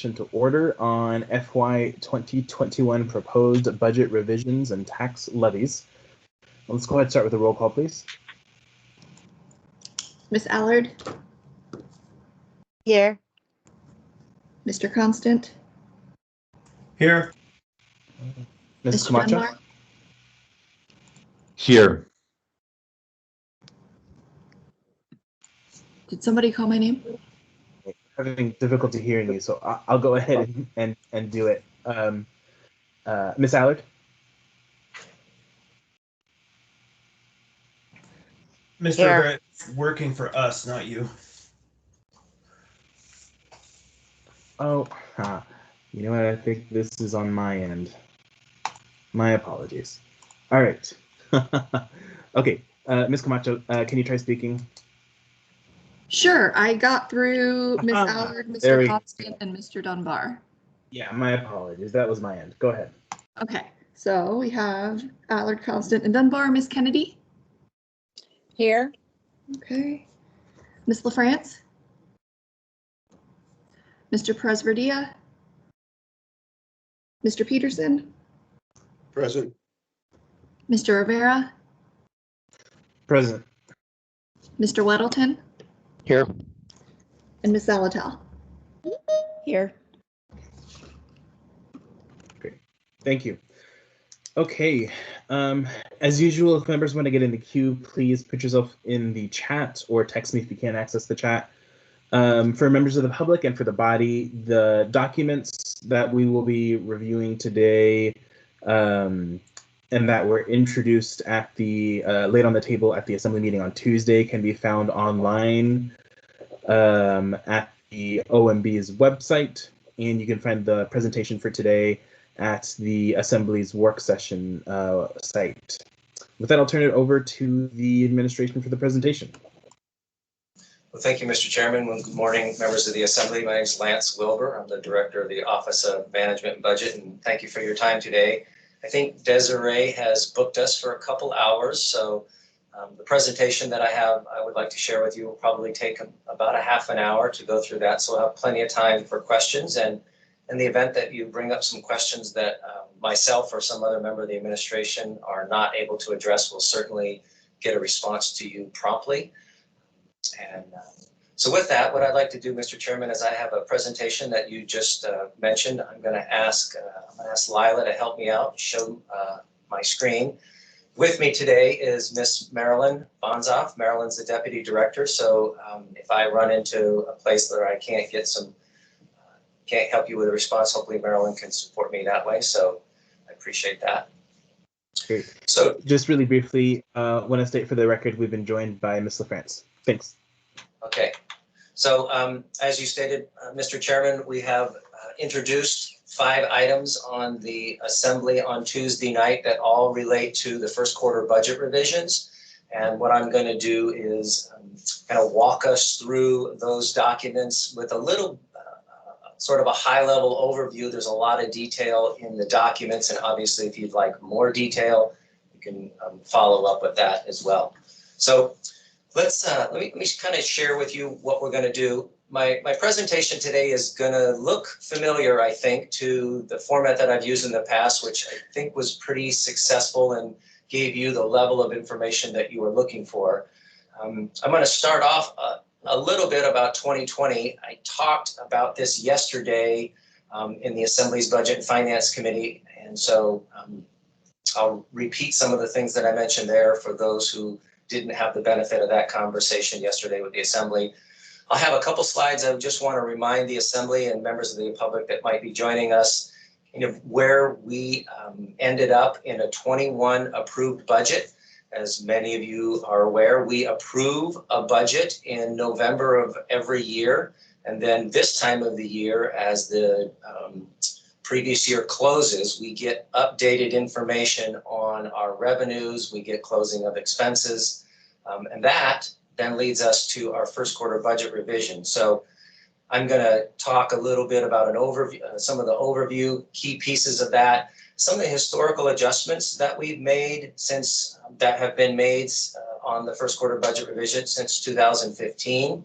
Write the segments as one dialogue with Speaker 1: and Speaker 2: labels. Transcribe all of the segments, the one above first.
Speaker 1: to order on FY2021 proposed budget revisions and tax levies. Let's go ahead and start with a roll call, please.
Speaker 2: Ms. Allard?
Speaker 3: Here.
Speaker 2: Mr. Constant?
Speaker 4: Here.
Speaker 1: Ms.
Speaker 2: Mr.
Speaker 1: Camacho?
Speaker 2: Dunbar?
Speaker 5: Here.
Speaker 2: Did somebody call my name?
Speaker 1: Having difficulty hearing you, so I'll go ahead and do it. Ms. Allard?
Speaker 4: Mr.
Speaker 3: Here.
Speaker 4: Everett, working for us, not you.
Speaker 1: Oh, you know what? I think this is on my end. My apologies. All right. Okay, Ms. Camacho, can you try speaking?
Speaker 2: Sure, I got through Ms. Allard, Mr. Constant, and Mr. Dunbar.
Speaker 1: Yeah, my apologies. That was my end. Go ahead.
Speaker 2: Okay, so we have Allard, Constant, and Dunbar. Ms. Kennedy?
Speaker 3: Here.
Speaker 2: Okay. Ms. LaFrance? Mr. Presverdia? Mr. Peterson?
Speaker 6: Present.
Speaker 2: Mr. Rivera?
Speaker 1: Present.
Speaker 2: Mr. Weddleton?
Speaker 5: Here.
Speaker 2: And Ms. Zalatel?
Speaker 3: Here.
Speaker 1: Great. Thank you. Okay. As usual, if members want to get in the queue, please put yourself in the chat or text me if you can't access the chat. For members of the public and for the body, the documents that we will be reviewing today and that were introduced at the laid on the table at the assembly meeting on Tuesday can be found online at the OMB's website, and you can find the presentation for today at the Assembly's Worksession site. With that, I'll turn it over to the administration for the presentation.
Speaker 7: Well, thank you, Mr. Chairman. Well, good morning, members of the Assembly. My name is Lance Wilbur. I'm the Director of the Office of Management and Budget, and thank you for your time today. I think Desiree has booked us for a couple hours, so the presentation that I would like to share with you will probably take about a half an hour to go through that, so we'll have plenty of time for questions. And in the event that you bring up some questions that myself or some other member of the administration are not able to address, we'll certainly get a response to you promptly. And so with that, what I'd like to do, Mr. Chairman, is I have a presentation that you just mentioned. I'm going to ask Lila to help me out, show my screen. With me today is Miss Marilyn Bonzoff. Marilyn's the Deputy Director, so if I run into a place where I can't get can't help you with a response, hopefully Marilyn can support me that way, so I appreciate that.
Speaker 1: Great.
Speaker 7: So
Speaker 1: just really briefly, want to state for the record, we've been joined by Ms. LaFrance. Thanks.
Speaker 7: Okay, so as you stated, Mr. Chairman, we have introduced 5 items on the Assembly on Tuesday night that all relate to the first quarter budget revisions. And what I'm going to do is kind of walk us through those documents with a little sort of a high-level overview. There's a lot of detail in the documents, and obviously if you'd like more detail, you can follow up with that as well. So let me kind of share with you what we're going to do. My presentation today is going to look familiar, I think, to the format that I've used in the past, which I think was pretty successful and gave you the level of information that you were looking for. I'm going to start off a little bit about 2020. I talked about this yesterday in the Assembly's Budget and Finance Committee, and so I'll repeat some of the things that I mentioned there for those who didn't have the benefit of that conversation yesterday with the Assembly. I'll have a couple slides. I just want to remind the Assembly and members of the public that might be joining us, where we ended up in a 21 approved budget. As many of you are aware, we approve a budget in November of every year. And then this time of the year, as the previous year closes, we get updated information on our revenues, we get closing of expenses, and that then leads us to our first quarter budget revision. So I'm going to talk a little bit about an overview, some of the overview key pieces of that, some of the historical adjustments that we've made that have been made on the first quarter budget revision since 2015.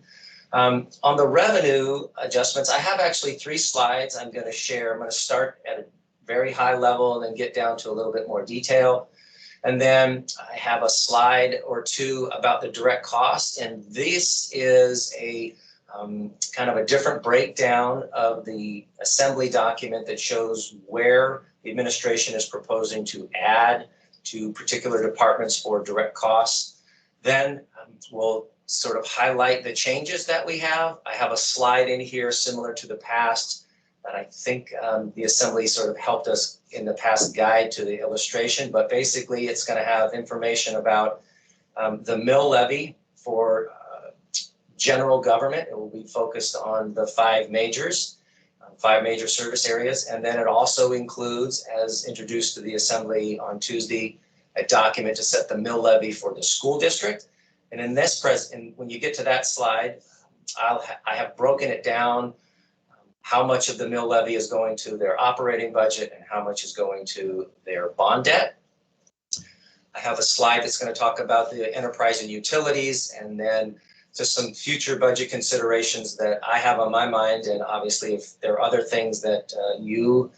Speaker 7: On the revenue adjustments, I have actually 3 slides I'm going to share. I'm going to start at a very high level and then get down to a little bit more detail. And then I have a slide or 2 about the direct costs. And this is a kind of a different breakdown of the assembly document that shows where the administration is proposing to add to particular departments for direct costs. Then we'll sort of highlight the changes that we have. I have a slide in here similar to the past that I think the Assembly sort of helped us in the past guide to the illustration, but basically it's going to have information about the mill levy for general government. It will be focused on the 5 majors, 5 major service areas, and then it also includes, as introduced to the Assembly on Tuesday, a document to set the mill levy for the school district. And in this when you get to that slide, I have broken it down how much of the mill levy is going to their operating budget and how much is going to their bond debt. I have a slide that's going to talk about the enterprise and utilities, and then just some future budget considerations that I have on my mind. And obviously, if there are other things that you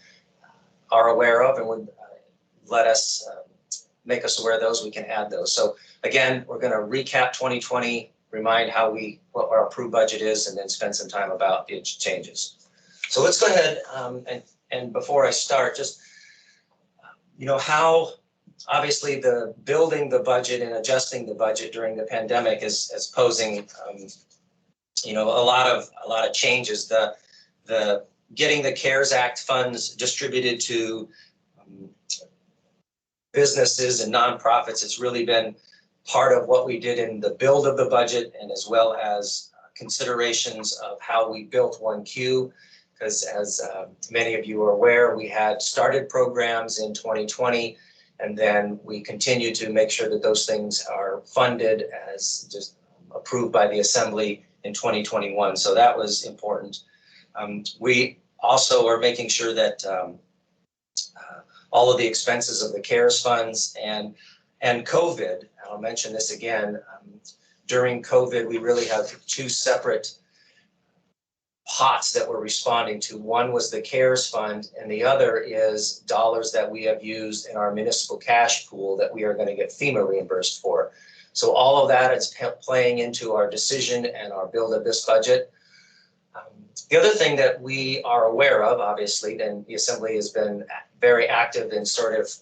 Speaker 7: are aware of and would let us make us aware of those, we can add those. So again, we're going to recap 2020, remind what our approved budget is, and then spend some time about the changes. So let's go ahead and before I start, just how obviously the building the budget and adjusting the budget during the pandemic is posing a lot of changes. The getting the CARES Act funds distributed to businesses and nonprofits has really been part of what we did in the build of the budget, and as well as considerations of how we built 1Q. Because as many of you are aware, we had started programs in 2020, and then we continue to make sure that those things are funded as just approved by the Assembly in 2021. So that was important. We also are making sure that all of the expenses of the CARES funds and COVID, I'll mention this again, during COVID, we really have 2 separate pots that we're responding to. One was the CARES fund, and the other is dollars that we have used in our municipal cash pool that we are going to get FEMA reimbursed for. So all of that is playing into our decision and our build of this budget. The other thing that we are aware of, obviously, and the Assembly has been very active in sort of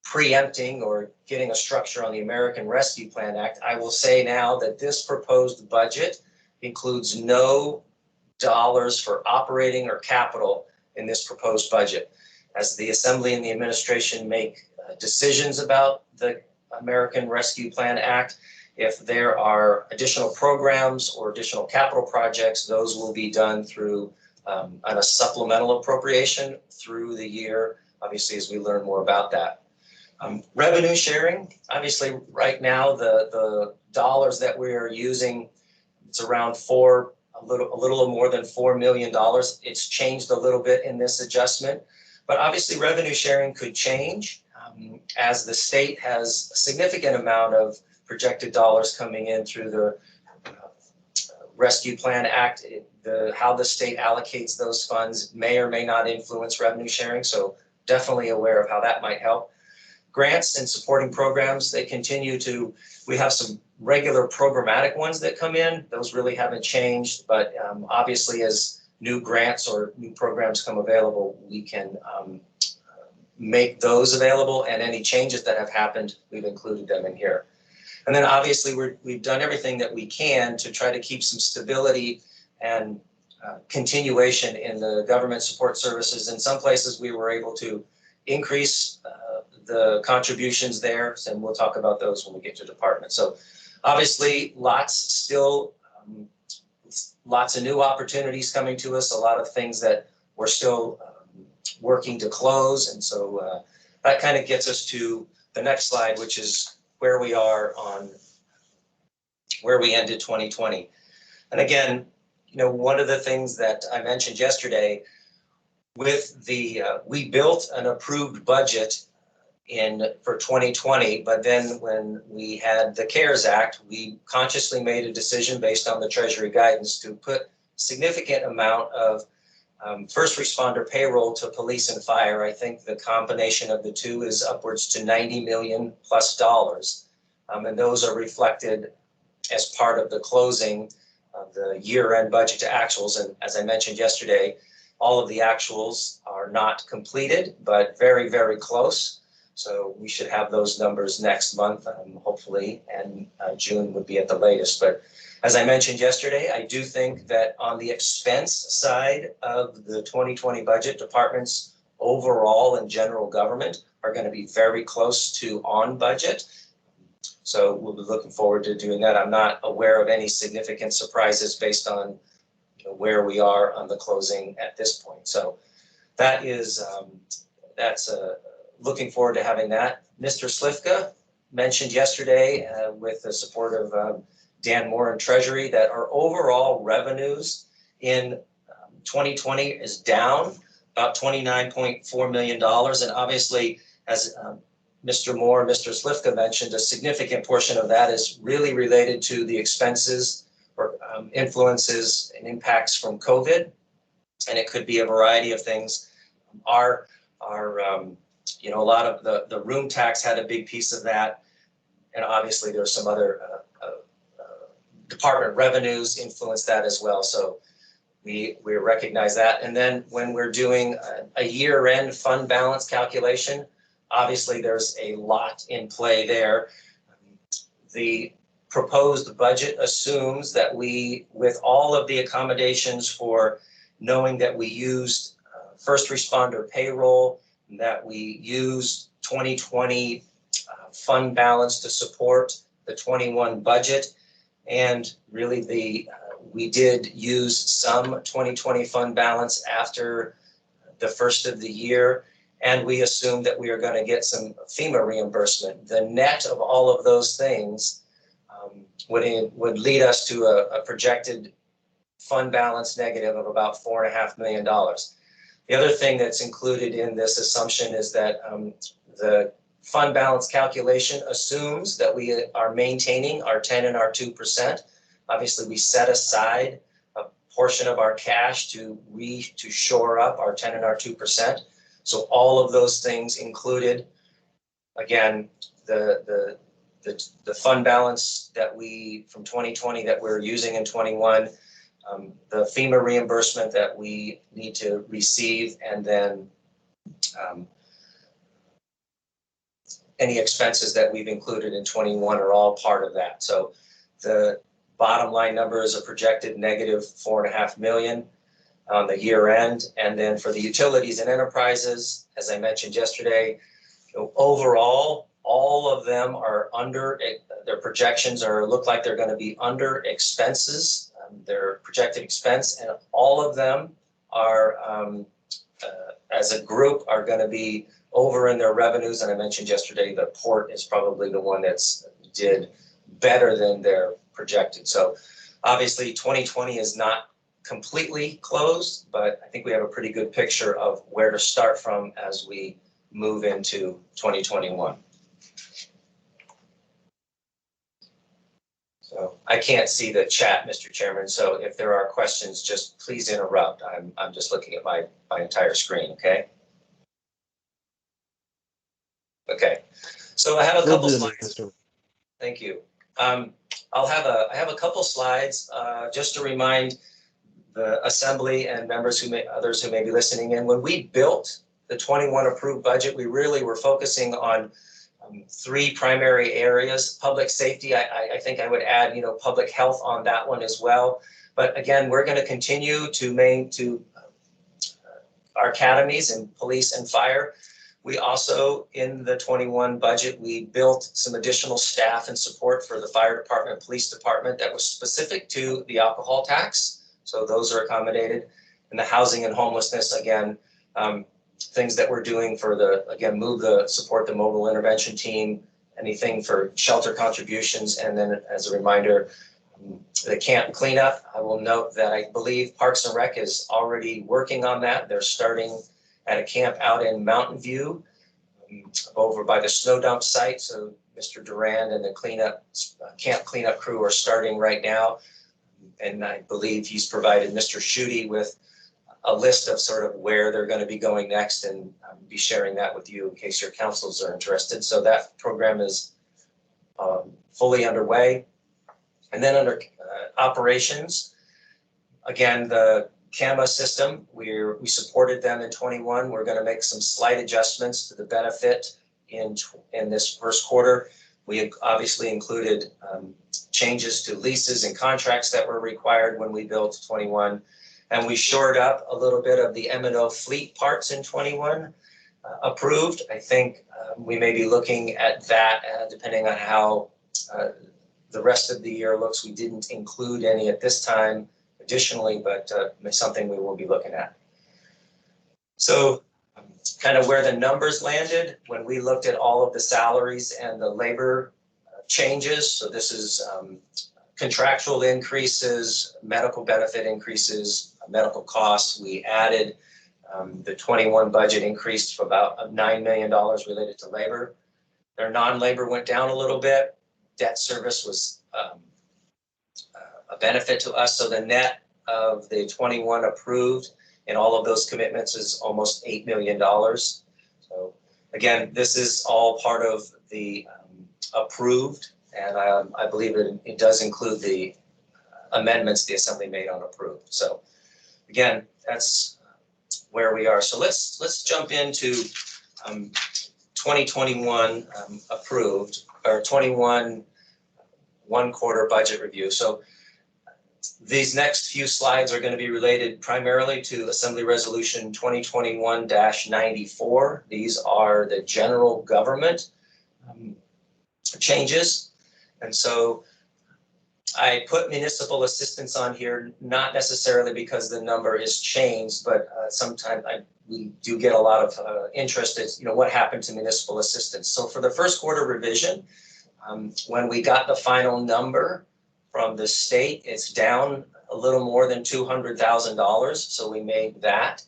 Speaker 7: preempting or getting a structure on the American Rescue Plan Act. I will say now that this proposed budget includes no dollars for operating or capital in this proposed budget. As the Assembly and the administration make decisions about the American Rescue Plan Act, if there are additional programs or additional capital projects, those will be done through on a supplemental appropriation through the year, obviously, as we learn more about that. Revenue sharing, obviously, right now, the dollars that we are using, it's around a little more than $4 million. It's changed a little bit in this adjustment, but obviously revenue sharing could change as the state has a significant amount of projected dollars coming in through the Rescue Plan Act. How the state allocates those funds may or may not influence revenue sharing, so definitely aware of how that might help. Grants and supporting programs, we have some regular programmatic ones that come in. Those really haven't changed, but obviously as new grants or new programs come available, we can make those available, and any changes that have happened, we've included them in here. And then obviously we've done everything that we can to try to keep some stability and continuation in the government support services. In some places we were able to increase the contributions there, and we'll talk about those when we get to department. So obviously lots of new opportunities coming to us, a lot of things that we're still working to close. And so that kind of gets us to the next slide, which is where we are on where we ended 2020. And again, one of the things that I mentioned yesterday with we built an approved budget for 2020, but then when we had the CARES Act, we consciously made a decision based on the Treasury guidance to put significant amount of first responder payroll to police and fire. I think the combination of the two is upwards to $90 million plus dollars. And those are reflected as part of the closing of the year-end budget to actuals. And as I mentioned yesterday, all of the actuals are not completed, but very, very close. So we should have those numbers next month, hopefully, and June would be at the latest. But as I mentioned yesterday, I do think that on the expense side of the 2020 budget, departments overall in general government are going to be very close to on budget. So we'll be looking forward to doing that. I'm not aware of any significant surprises based on where we are on the closing at this point. So that is, looking forward to having that. Mr. Slifka mentioned yesterday with the support of Dan Moore and Treasury that our overall revenues in 2020 is down about $29.4 million. And obviously, as Mr. Moore, Mr. Slifka mentioned, a significant portion of that is really related to the expenses or influences and impacts from COVID. And it could be a variety of things. A lot of the room tax had a big piece of that. And obviously there's some other department revenues influence that as well. So we recognize that. And then when we're doing a year-end fund balance calculation, obviously there's a lot in play there. The proposed budget assumes that we, with all of the accommodations for knowing that we used first responder payroll, that we used 2020 fund balance to support the 21 budget, and really we did use some 2020 fund balance after the first of the year, and we assumed that we are going to get some FEMA reimbursement. The net of all of those things would lead us to a projected fund balance negative of about $4.5 million. The other thing that's included in this assumption is that the fund balance calculation assumes that we are maintaining our 10 and our 2%. Obviously, we set aside a portion of our cash to shore up our 10 and our 2%. So all of those things included, again, the fund balance that from 2020 that we're using in 21, the FEMA reimbursement that we need to receive, and then any expenses that we've included in 21 are all part of that. So the bottom line number is a projected negative $4.5 million on the year end. And then for the utilities and enterprises, as I mentioned yesterday, overall, all of them are under, their projections look like they're going to be under expenses. Their projected expense, and all of them are, as a group, are going to be over in their revenues. And I mentioned yesterday, the port is probably the one that's did better than their projected. So obviously 2020 is not completely closed, but I think we have a pretty good picture of where to start from as we move into 2021. So I can't see the chat, Mr. Chairman. So if there are questions, just please interrupt. I'm just looking at my entire screen. Okay. Okay. So I have a couple slides. Thank you. I have a couple slides just to remind the assembly and members others who may be listening in. When we built the 21 approved budget, we really were focusing on three primary areas. Public safety, I think I would add, public health on that one as well. But again, we're going to continue to our academies in police and fire. We also, in the 21 budget, we built some additional staff and support for the fire department, police department that was specific to the alcohol tax. So those are accommodated. And the housing and homelessness, again, things that we're doing for support the mobile intervention team, anything for shelter contributions. And then as a reminder, the camp cleanup, I will note that I believe Parks and Rec is already working on that. They're starting at a camp out in Mountain View. over by the snow dump site. So Mr. Durand and the camp cleanup crew are starting right now. And I believe he's provided Mr. Schutte with a list of sort of where they're going to be going next, and be sharing that with you in case your councils are interested. So that program is fully underway. And then under operations, again, the CAMA system, we supported them in 21. We're going to make some slight adjustments to the benefit in this first quarter. We obviously included changes to leases and contracts that were required when we built 21. And we shored up a little bit of the M&O fleet parts in 21 approved. I think we may be looking at that depending on how the rest of the year looks. We didn't include any at this time additionally, but something we will be looking at. So kind of where the numbers landed when we looked at all of the salaries and the labor changes. So this is contractual increases, medical benefit increases, medical costs. We added the 21 budget increased for about $9 million related to labor. Their non-labor went down a little bit. Debt service was a benefit to us. So the net of the 21 approved and all of those commitments is almost $8 million. So again, this is all part of the approved, and I believe it does include the amendments the Assembly made on approved. So again, that's where we are. So let's jump into 2021 approved, or 21 one-quarter budget review. So these next few slides are going to be related primarily to Assembly Resolution 2021-94. These are the general government changes. And so I put municipal assistance on here, not necessarily because the number is changed, but sometimes we do get a lot of interest in, what happened to municipal assistance. So for the first quarter revision, when we got the final number from the state, it's down a little more than $200,000. So we made that.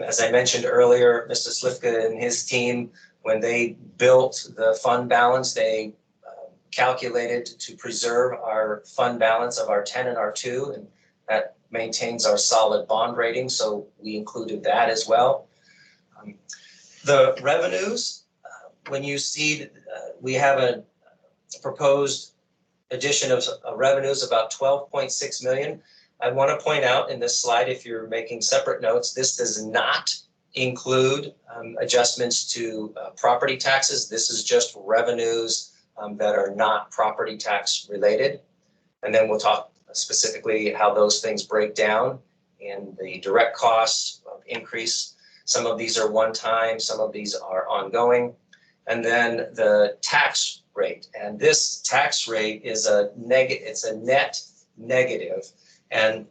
Speaker 7: As I mentioned earlier, Mr. Slifka and his team, when they built the fund balance, they calculated to preserve our fund balance of our 10 and our 2, and that maintains our solid bond rating. So we included that as well. The revenues, when you see we have a proposed addition of revenues about 12.6 million. I want to point out in this slide, if you're making separate notes, this does not include adjustments to property taxes. This is just revenues that are not property tax related. And then we'll talk specifically how those things break down in the direct costs of increase. Some of these are one time, some of these are ongoing. And then the tax rate. And this tax rate is it's a net negative. And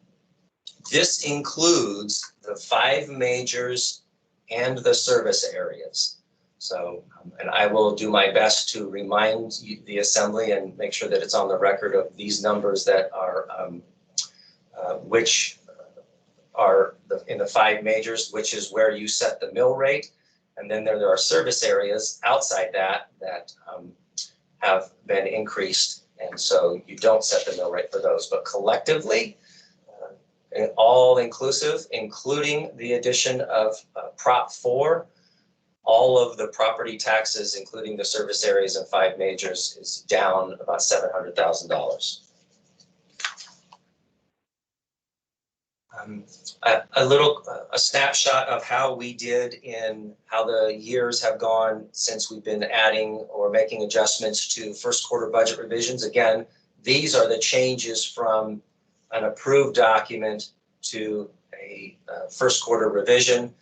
Speaker 7: this includes the 5 majors and the service areas. So, and I will do my best to remind the Assembly and make sure that it's on the record of these numbers that are, which are in the 5 majors, which is where you set the mill rate. And then there are service areas outside that have been increased. And so you don't set the mill rate for those, but collectively, all inclusive, including the addition of Prop 4, all of the property taxes, including the service areas and 5 majors, is down about $700,000. A snapshot of how we did in how the years have gone since we've been adding or making adjustments to first quarter budget revisions. Again, these are the changes from an approved document to a first quarter revision.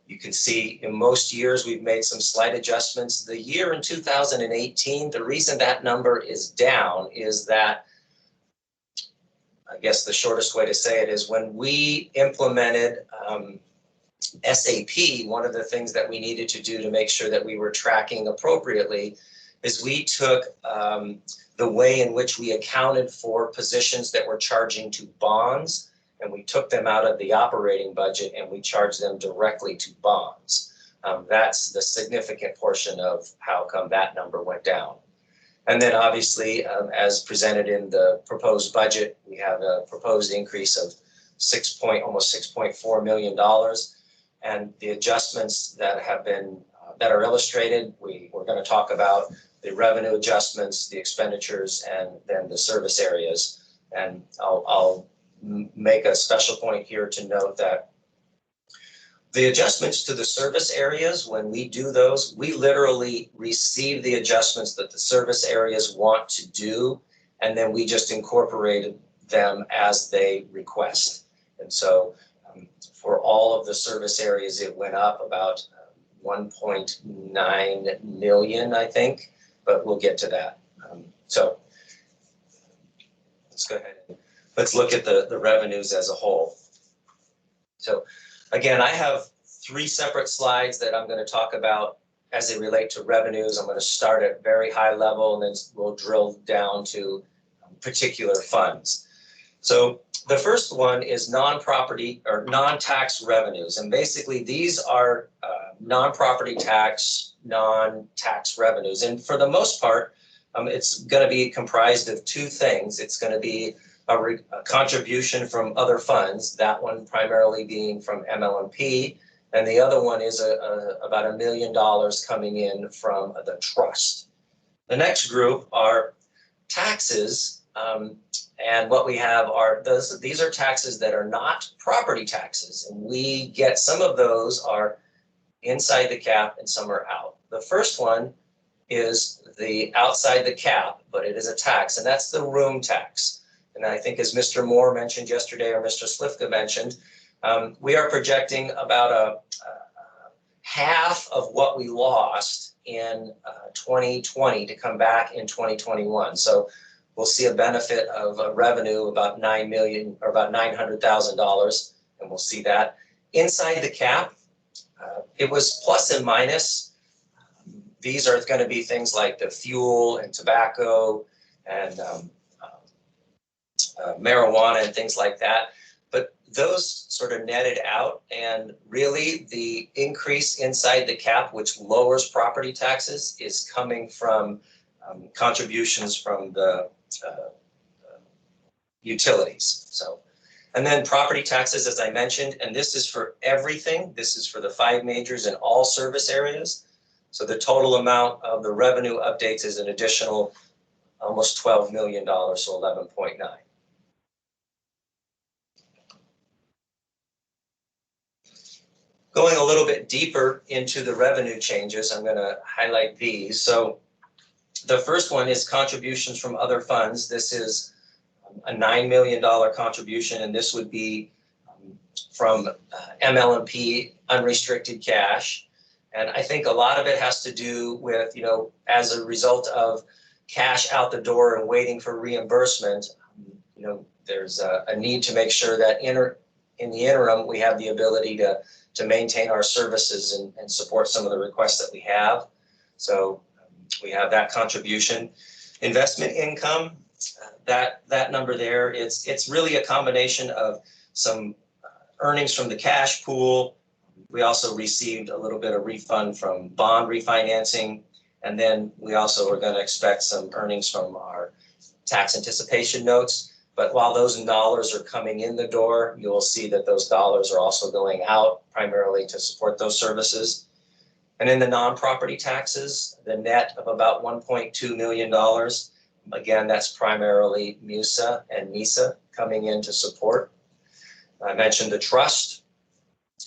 Speaker 7: You can see in most years we've made some slight adjustments. The year in 2018, the reason that number is down is that, I guess the shortest way to say it is when we implemented SAP, one of the things that we needed to do to make sure that we were tracking appropriately is we took the way in which we accounted for positions that were charging to bonds, and we took them out of the operating budget and we charged them directly to bonds. That's the significant portion of how come that number went down. And then obviously, as presented in the proposed budget, we have a proposed increase of almost $6.4 million. And the adjustments that have been, that are illustrated, we're going to talk about the revenue adjustments, the expenditures, and then the service areas. And I'll make a special point here to note that the adjustments to the service areas, when we do those, we literally receive the adjustments that the service areas want to do, and then we just incorporated them as they request. And so for all of the service areas, it went up about 1.9 million, I think, but we'll get to that. So let's go ahead and let's look at the revenues as a whole. So again, I have 3 separate slides that I'm going to talk about as they relate to revenues. I'm going to start at very high level, and then we'll drill down to particular funds. So the first one is non-property or non-tax revenues. And basically these are non-property tax, non-tax revenues. And for the most part, it's going to be comprised of 2 things. It's going to be a contribution from other funds, that one primarily being from ML&P, and the other one is about $1 million coming in from the trust. The next group are taxes, and what we have are these are taxes that are not property taxes, and we get some of those are inside the cap and some are out. The first one is the outside the cap, but it is a tax, and that's the room tax. And I think as Mr. Moore mentioned yesterday, or Mr. Slifka mentioned, we are projecting about half of what we lost in 2020 to come back in 2021. So we'll see a benefit of a revenue about $9 million or about $900,000, and we'll see that. Inside the cap, it was plus and minus. These are going to be things like the fuel and tobacco and marijuana and things like that. But those sort of netted out, and really the increase inside the cap, which lowers property taxes, is coming from contributions from the utilities. So, and then property taxes, as I mentioned, and this is for everything. This is for the 5 majors in all service areas. So the total amount of the revenue updates is an additional almost $12 million, so 11.9. Going a little bit deeper into the revenue changes, I'm going to highlight these. So the first one is contributions from other funds. This is a $9 million contribution, and this would be from ML&P unrestricted cash. And I think a lot of it has to do with, you know, as a result of cash out the door and waiting for reimbursement, you know, there's a need to make sure that in the interim, we have the ability to maintain our services and support some of the requests that we have. So we have that contribution. Investment income, that number there, it's really a combination of some earnings from the cash pool. We also received a little bit of refund from bond refinancing. And then we also are going to expect some earnings from our tax anticipation notes. But while those dollars are coming in the door, you'll see that those dollars are also going out primarily to support those services. And in the non-property taxes, the net of about $1.2 million. Again, that's primarily MUSA and NISA coming in to support. I mentioned the trust,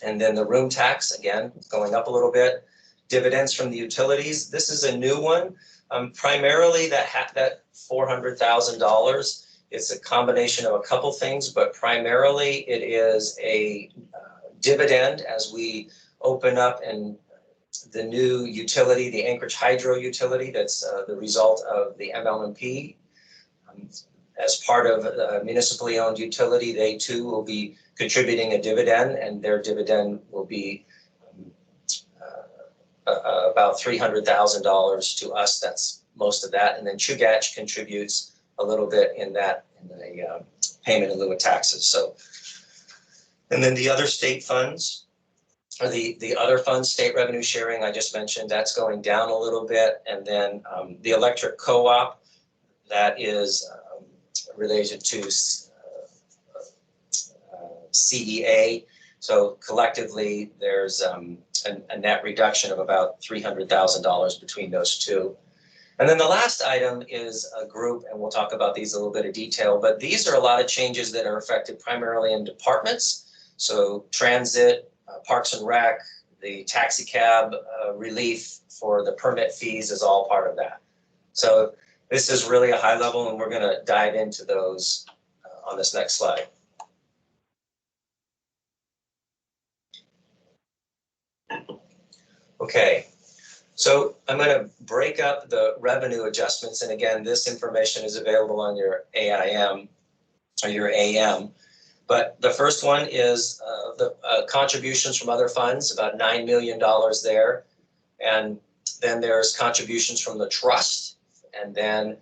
Speaker 7: and then the room tax, again, going up a little bit. Dividends from the utilities. This is a new one. Primarily that $400,000. It's a combination of a couple things, but primarily it is a dividend as we open up and the new utility, the Anchorage hydro utility, that's the result of the ML&P. As part of the municipally owned utility, they too will be contributing a dividend, and their dividend will be about $300,000 to us. That's most of that. And then Chugach contributes a little bit in the payment in lieu of taxes. So, and then the other state funds, or the other funds, state revenue sharing, I just mentioned, that's going down a little bit. And then the electric co-op, that is related to CEA. So collectively, there's a net reduction of about $300,000 between those two. And then the last item is a group, and we'll talk about these in a little bit of detail, but these are a lot of changes that are affected primarily in departments. So transit, Parks and Rec, the taxi cab relief for the permit fees is all part of that. So this is really a high level, and we're going to dive into those on this next slide. Okay, so I'm going to break up the revenue adjustments. And again, this information is available on your AIM or your AM. But the first one is the contributions from other funds, about $9 million there. And then there's contributions from the trust, and then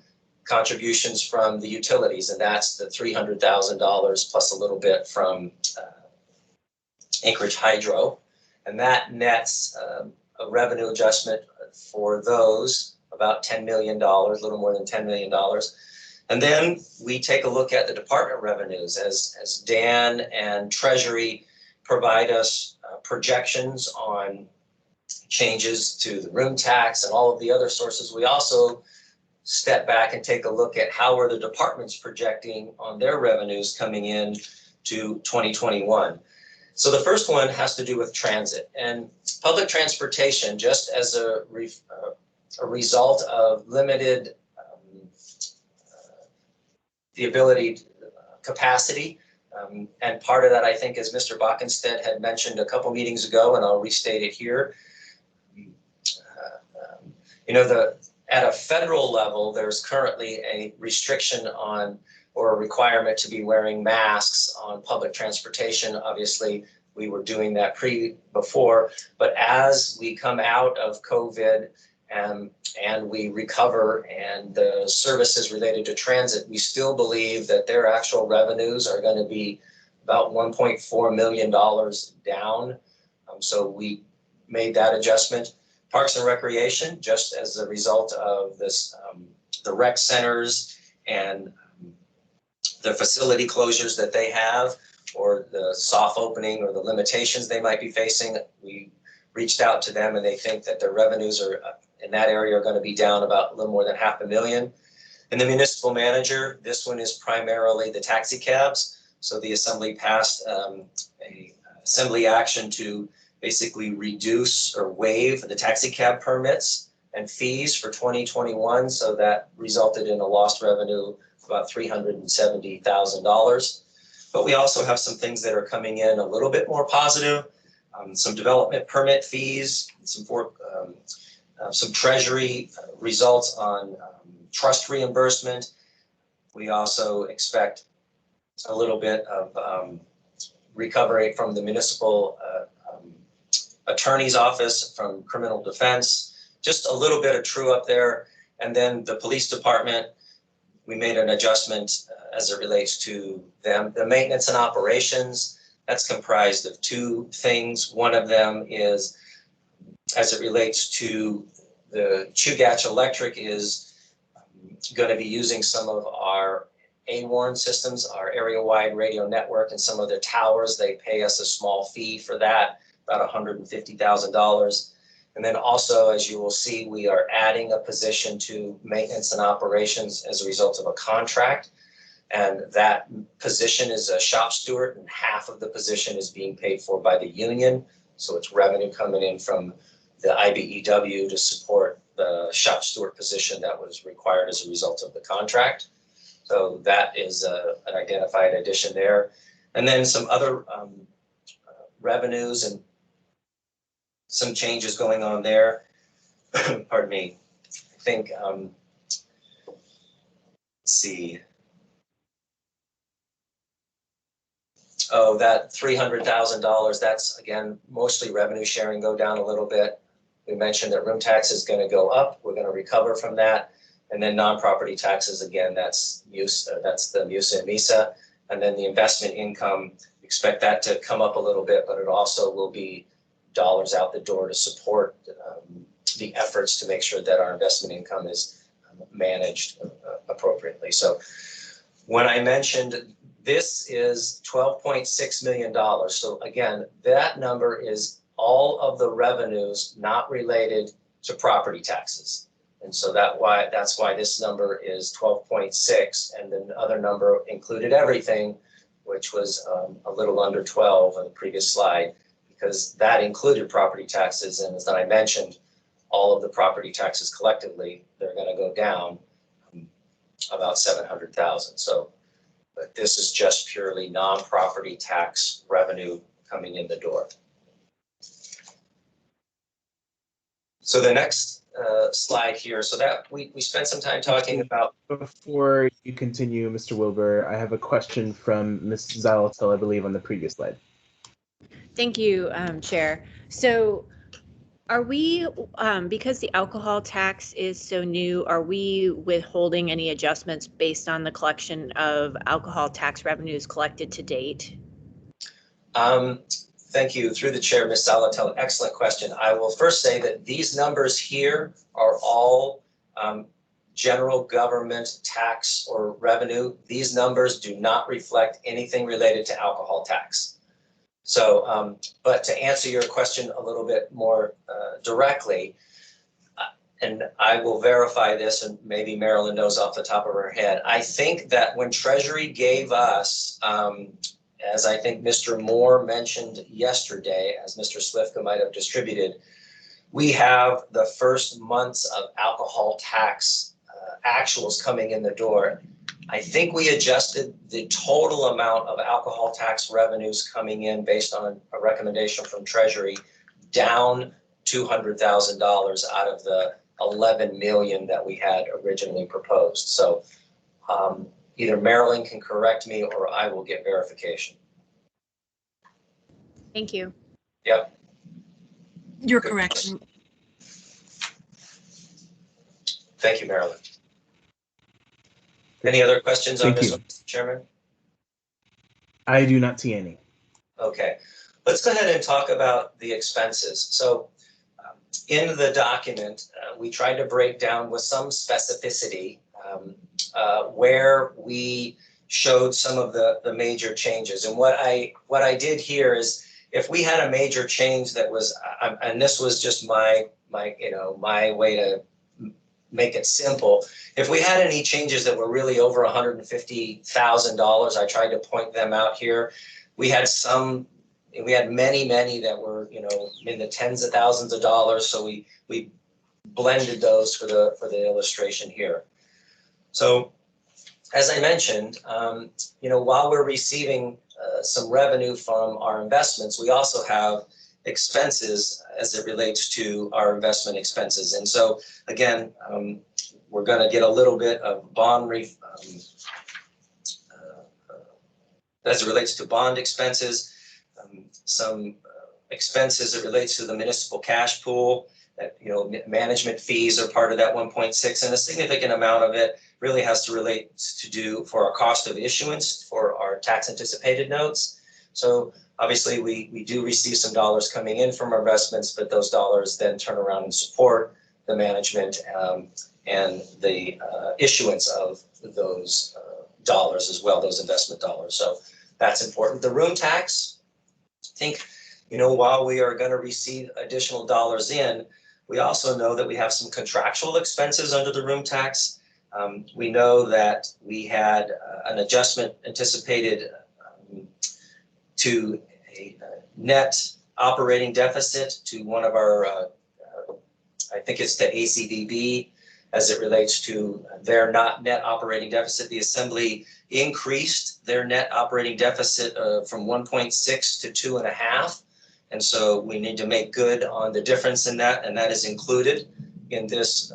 Speaker 7: contributions from the utilities, and that's the $300,000 plus a little bit from Anchorage Hydro. And that nets a revenue adjustment for those about $10 million, a little more than $10 million. And then we take a look at the department revenues as Dan and Treasury provide us projections on changes to the room tax and all of the other sources. We also step back and take a look at how are the departments projecting on their revenues coming in to 2021. So the first one has to do with transit and public transportation, just as a result of limited the ability, capacity. And part of that, I think, as Mr. Bockenstedt had mentioned a couple meetings ago, and I'll restate it here, at a federal level, there's currently a restriction on or a requirement to be wearing masks on public transportation. Obviously, we were doing that before, but as we come out of COVID and we recover and the services related to transit, we still believe that their actual revenues are going to be about $1.4 million down. So we made that adjustment. Parks and Recreation, just as a result of this, the rec centers and the facility closures that they have, or the soft opening or the limitations they might be facing, we reached out to them and they think that their revenues are in that area are going to be down about a little more than $500,000. And the municipal manager, this one is primarily the taxi cabs. So the assembly passed a assembly action to basically reduce or waive the taxi cab permits and fees for 2021. So that resulted in a lost revenue of about $370,000. But we also have some things that are coming in a little bit more positive, some development permit fees, some treasury results on trust reimbursement. We also expect a little bit of recovery from the municipal attorney's office, from criminal defense, just a little bit of true up there. And then the police department, we made an adjustment as it relates to them. The maintenance and operations, that's comprised of two things. One of them is as it relates to the Chugach Electric is going to be using some of our AWARN systems, our area-wide radio network, and some of their towers. They pay us a small fee for that, about $150,000. And then also, as you will see, we are adding a position to maintenance and operations as a result of a contract. And that position is a shop steward, and half of the position is being paid for by the union. So it's revenue coming in from the IBEW to support the shop steward position that was required as a result of the contract. So that is an identified addition there. And then some other revenues and some changes going on there. Pardon me. I think, let's see. Oh, that $300,000, that's again, mostly revenue sharing, go down a little bit. We mentioned that room tax is going to go up. We're going to recover from that. And then non-property taxes, again, that's the MUSA and MISA. And then the investment income, expect that to come up a little bit, but it also will be dollars out the door to support the efforts to make sure that our investment income is managed appropriately. So when I mentioned this is $12.6 million. So again, that number is all of the revenues not related to property taxes. And so that's why this number is 12.6, and then the other number included everything, which was a little under 12 on the previous slide, because that included property taxes. And as I mentioned, all of the property taxes collectively, they're going to go down about 700,000. So, but this is just purely non-property tax revenue coming in the door. So the next slide here. So that we spent some time talking about.
Speaker 1: Before you continue, Mr. Wilbur, I have a question from Ms. Zalatel, I believe, on the previous slide.
Speaker 3: Thank you, Chair. So are we, because the alcohol tax is so new, are we withholding any adjustments based on the collection of alcohol tax revenues collected to date?
Speaker 7: Thank you. Through the chair, Ms. Salatel, excellent question. I will first say that these numbers here are all general government tax or revenue. These numbers do not reflect anything related to alcohol tax. So, but to answer your question a little bit more directly, and I will verify this, and maybe Marilyn knows off the top of her head, I think that when Treasury gave us, as I think Mr. Moore mentioned yesterday, as Mr. Slifka might have distributed, we have the first months of alcohol tax actuals coming in the door. I think we adjusted the total amount of alcohol tax revenues coming in based on a recommendation from Treasury down $200,000 out of the 11 million that we had originally proposed. So either Marilyn can correct me or I will get verification.
Speaker 3: Thank you.
Speaker 7: Yep.
Speaker 5: You're correct.
Speaker 7: Thank you, Marilyn. Any other questions on this one, Mr. Chairman?
Speaker 1: I do not see any.
Speaker 7: Okay, let's go ahead and talk about the expenses. So in the document, we tried to break down with some specificity where we showed some of the major changes. And what I did here is, if we had a major change that was, and this was just my way to make it simple. If we had any changes that were really over $150,000, I tried to point them out here. We had many that were, in the tens of thousands of dollars. So we blended those for the illustration here. So as I mentioned, while we're receiving some revenue from our investments, we also have expenses as it relates to our investment expenses. And so again, we're going to get a little bit of as it relates to bond expenses, some expenses that relates to the municipal cash pool, that management fees are part of that 1.6, and a significant amount of it really has to relate to for our cost of issuance for our tax anticipated notes. So obviously we do receive some dollars coming in from our investments, but those dollars then turn around and support the management and the issuance of those dollars as well, those investment dollars. So that's important. The room tax, I think, while we are going to receive additional dollars in, we also know that we have some contractual expenses under the room tax. We know that we had an adjustment anticipated to a net operating deficit to one of our, I think it's the ACDB, as it relates to their net operating deficit. The Assembly increased their net operating deficit from 1.6 to 2.5. And so we need to make good on the difference in that, and that is included in this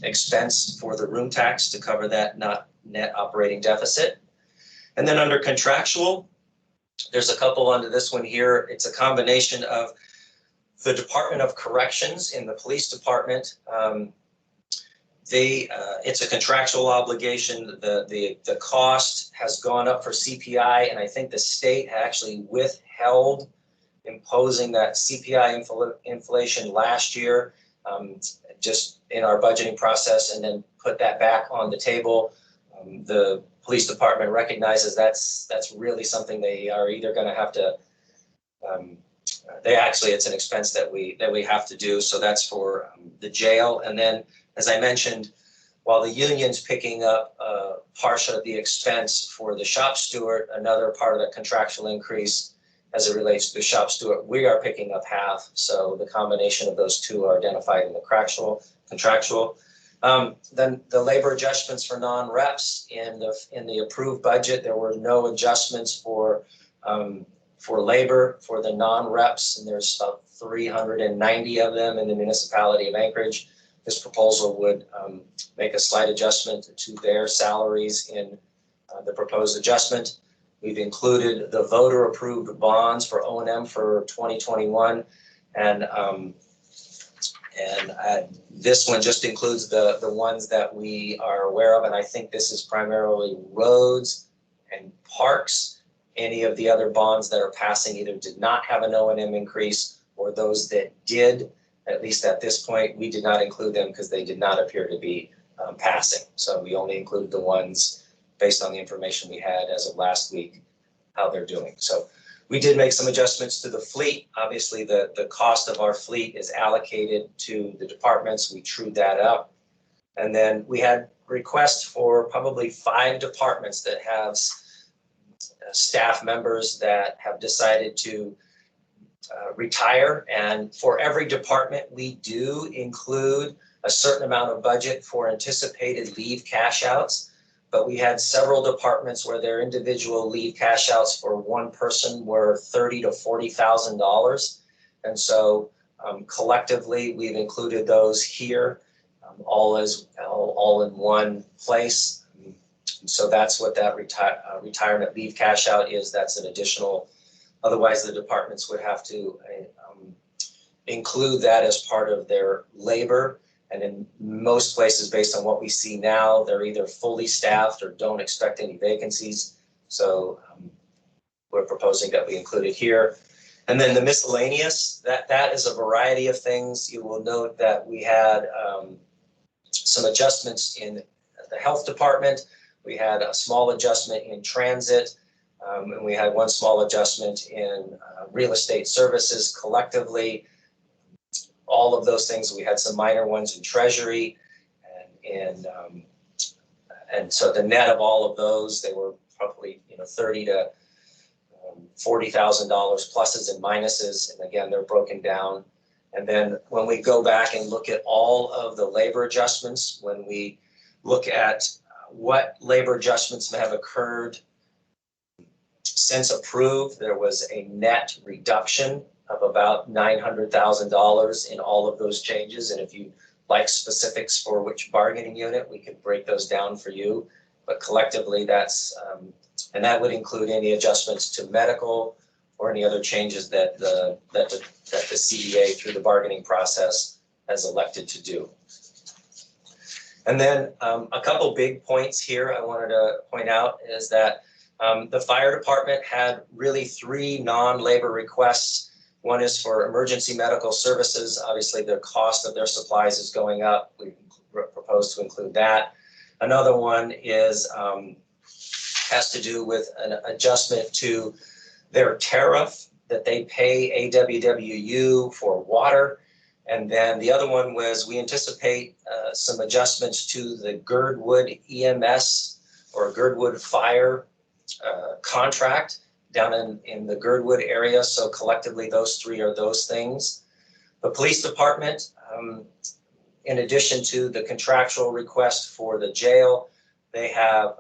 Speaker 7: expense for the room tax to cover that net operating deficit. And then under contractual, there's a couple under this one here. It's a combination of the Department of Corrections in the police department. It's a contractual obligation. The cost has gone up for CPI, and I think the state actually withheld imposing that CPI inflation last year, just in our budgeting process, and then put that back on the table. The police department recognizes that's really something they are either going to have to. It's an expense that we have to do. So that's for the jail. And then, as I mentioned, while the union's picking up partial of the expense for the shop steward, another part of the contractual increase as it relates to the shop steward, we are picking up half. So the combination of those two are identified in the contractual. Then the labor adjustments for non-reps in the approved budget, there were no adjustments for labor for the non-reps, and there's about 390 of them in the municipality of Anchorage. This proposal would make a slight adjustment to their salaries in the proposed adjustment. We've included the voter-approved bonds for O&M for 2021, and this one just includes the ones that we are aware of, and I think this is primarily roads and parks. Any of the other bonds that are passing either did not have an O&M increase, or those that did, at least at this point, we did not include them because they did not appear to be passing. So we only included the ones based on the information we had as of last week, how they're doing. So we did make some adjustments to the fleet. Obviously, the cost of our fleet is allocated to the departments. We trued that up. And then we had requests for probably 5 departments that have staff members that have decided to retire. And for every department, we do include a certain amount of budget for anticipated leave cash outs. But we had several departments where their individual leave cash outs for one person were $30,000 to $40,000. And so collectively, we've included those here, all in one place. So that's what that retirement leave cash out is. That's an additional, otherwise the departments would have to include that as part of their labor. And in most places, based on what we see now, they're either fully staffed or don't expect any vacancies. So we're proposing that we include it here. And then the miscellaneous, that is a variety of things. You will note that we had some adjustments in the health department. We had a small adjustment in transit, and we had one small adjustment in real estate services. Collectively, all of those things, we had some minor ones in treasury, and so the net of all of those, they were probably $30,000 to $40,000 pluses and minuses, and again they're broken down. And then when we go back and look at all of the labor adjustments, when we look at what labor adjustments have occurred since approved, there was a net reduction of about $900,000 in all of those changes. And if you like specifics for which bargaining unit, we could break those down for you. But collectively, that's, and that would include any adjustments to medical or any other changes that the CDA through the bargaining process has elected to do. And then a couple big points here I wanted to point out is that the fire department had really 3 non-labor requests. One is for emergency medical services. Obviously, the cost of their supplies is going up. We propose to include that. Another one is has to do with an adjustment to their tariff that they pay AWWU for water. And then the other one was we anticipate some adjustments to the Girdwood EMS or Girdwood Fire contract down in the Girdwood area. So collectively, those 3 are those things. The police department, in addition to the contractual request for the jail, they have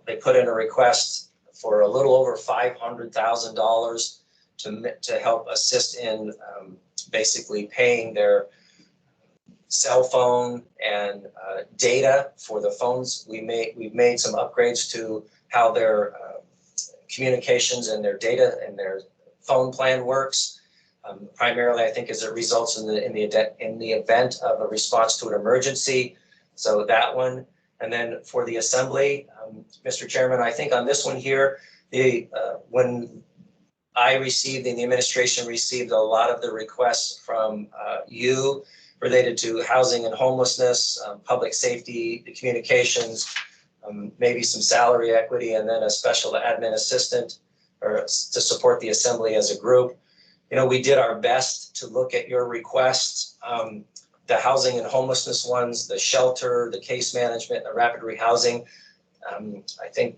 Speaker 7: they put in a request for a little over $500,000 to help assist in basically paying their cell phone and data for the phones. We've made some upgrades to how their communications and their data and their phone plan works. Primarily, I think, as it results in the event of a response to an emergency. So that one, and then for the assembly, Mr. Chairman, I think on this one here, when I received and the administration received a lot of the requests from you related to housing and homelessness, public safety, the communications, maybe some salary equity, and then a special admin assistant or to support the assembly as a group. You know, we did our best to look at your requests, the housing and homelessness ones, the shelter, the case management, the rapid rehousing. I think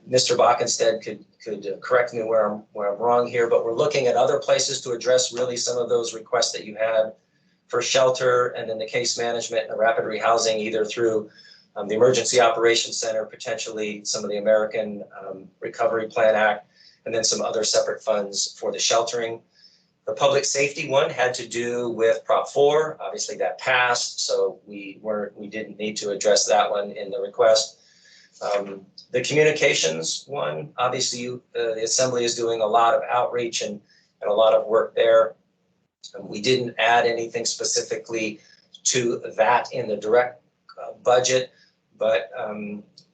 Speaker 7: Mr. Bockenstead could correct me where I'm wrong here, but we're looking at other places to address really some of those requests that you had for shelter, and then the case management and the rapid rehousing, either through the Emergency Operations Center, potentially some of the American Recovery Plan Act, and then some other separate funds for the sheltering. The public safety one had to do with Prop 4. Obviously that passed, so we didn't need to address that one in the request. The communications one, obviously the Assembly is doing a lot of outreach and a lot of work there. We didn't add anything specifically to that in the direct budget, but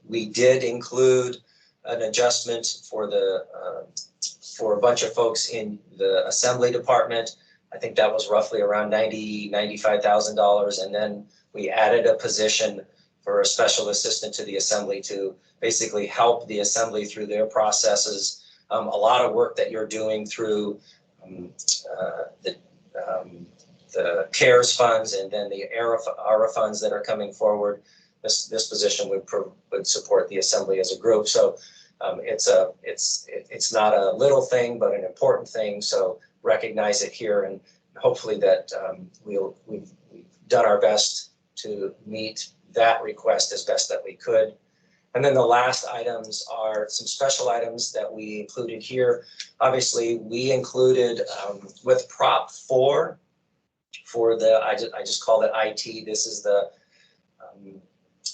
Speaker 7: we did include an adjustment for a bunch of folks in the Assembly Department. I think that was roughly around $95,000, and then we added a position for a special assistant to the Assembly to basically help the Assembly through their processes. A lot of work that you're doing through the CARES funds and then the ARA funds that are coming forward. This position would support the Assembly as a group. So it's not a little thing, but an important thing. So recognize it here, and hopefully that we've done our best to meet that request as best that we could. And then the last items are some special items that we included here. Obviously, we included with Prop 4 for the, I just call it IT. This is the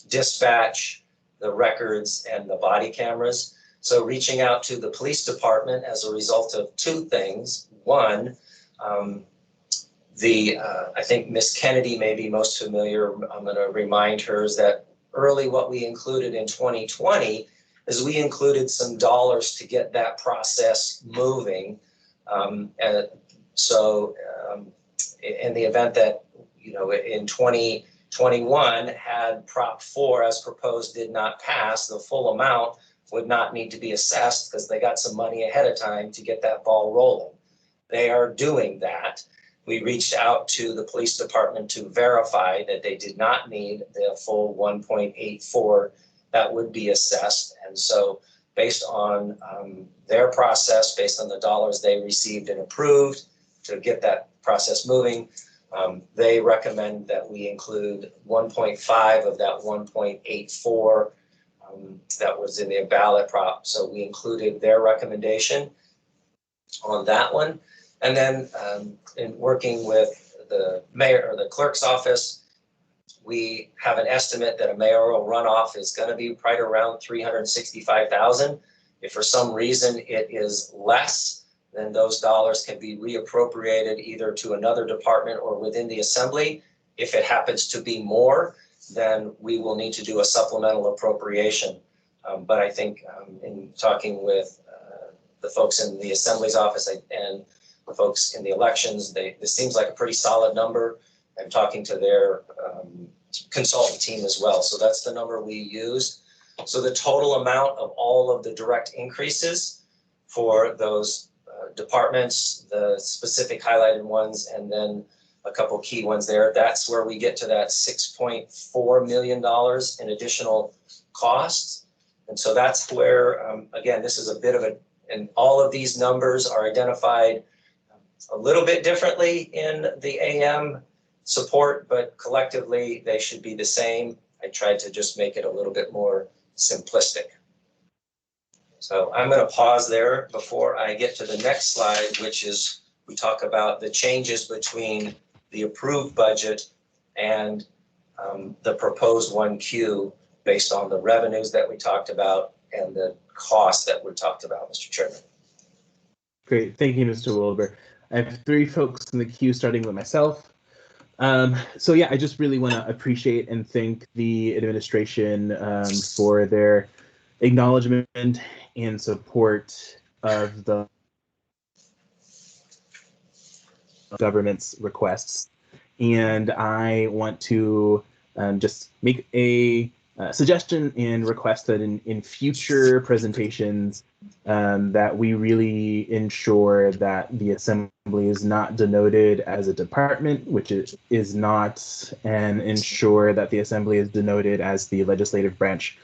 Speaker 7: dispatch, the records, and the body cameras. So reaching out to the police department as a result of two things. One, I think Miss Kennedy may be most familiar. I'm going to remind her is that early what we included in 2020 is we included some dollars to get that process moving. And so in the event that, you know, in 2021 had Prop 4 as proposed did not pass, the full amount would not need to be assessed because they got some money ahead of time to get that ball rolling. They are doing that. We reached out to the police department to verify that they did not need the full 1.84 that would be assessed. And so based on their process, based on the dollars they received and approved to get that process moving, they recommend that we include 1.5 of that 1.84 that was in the ballot prop. So we included their recommendation on that one. And then in working with the mayor or the clerk's office, we have an estimate that a mayoral runoff is going to be right around 365,000. If for some reason it is less, then those dollars can be reappropriated either to another department or within the Assembly. If it happens to be more, then we will need to do a supplemental appropriation. But I think in talking with the folks in the Assembly's office and the folks in the elections, this seems like a pretty solid number. I'm talking to their consultant team as well. So that's the number we used. So the total amount of all of the direct increases for those departments, the specific highlighted ones, and then a couple key ones there, that's where we get to that $6.4 million in additional costs. And so that's where, again, this is a bit of and all of these numbers are identified a little bit differently in the AM support, but collectively they should be the same. I tried to just make it a little bit more simplistic. So I'm going to pause there before I get to the next slide, which is we talk about the changes between the approved budget and the proposed 1Q based on the revenues that we talked about and the costs that we talked about, Mr. Chairman.
Speaker 1: Great, thank you, Mr. Wilbur. I have three folks in the queue, starting with myself. So yeah, I just really want to appreciate and thank the administration for their acknowledgement and support of the government's requests. And I want to just make a suggestion and request that in future presentations that we really ensure that the assembly is not denoted as a department, which it is not, and ensure that the assembly is denoted as the legislative branch,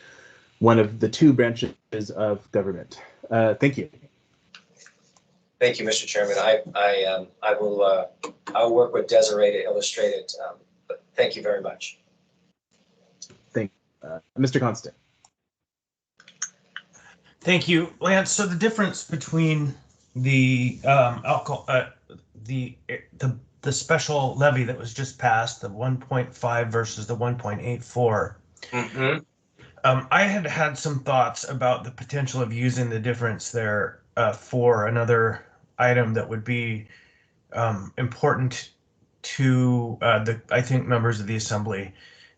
Speaker 1: one of the two branches of government. Thank you.
Speaker 7: Thank you, Mr. Chairman. I will work with Desiree to illustrate it, but thank you very much.
Speaker 1: Thank you. Mr. Constant.
Speaker 4: Thank you, Lance. So the difference between the alcohol, the special levy that was just passed, the 1.5 versus the 1.84.
Speaker 7: Mm-hmm.
Speaker 4: I had some thoughts about the potential of using the difference there for another item that would be important to I think members of the assembly.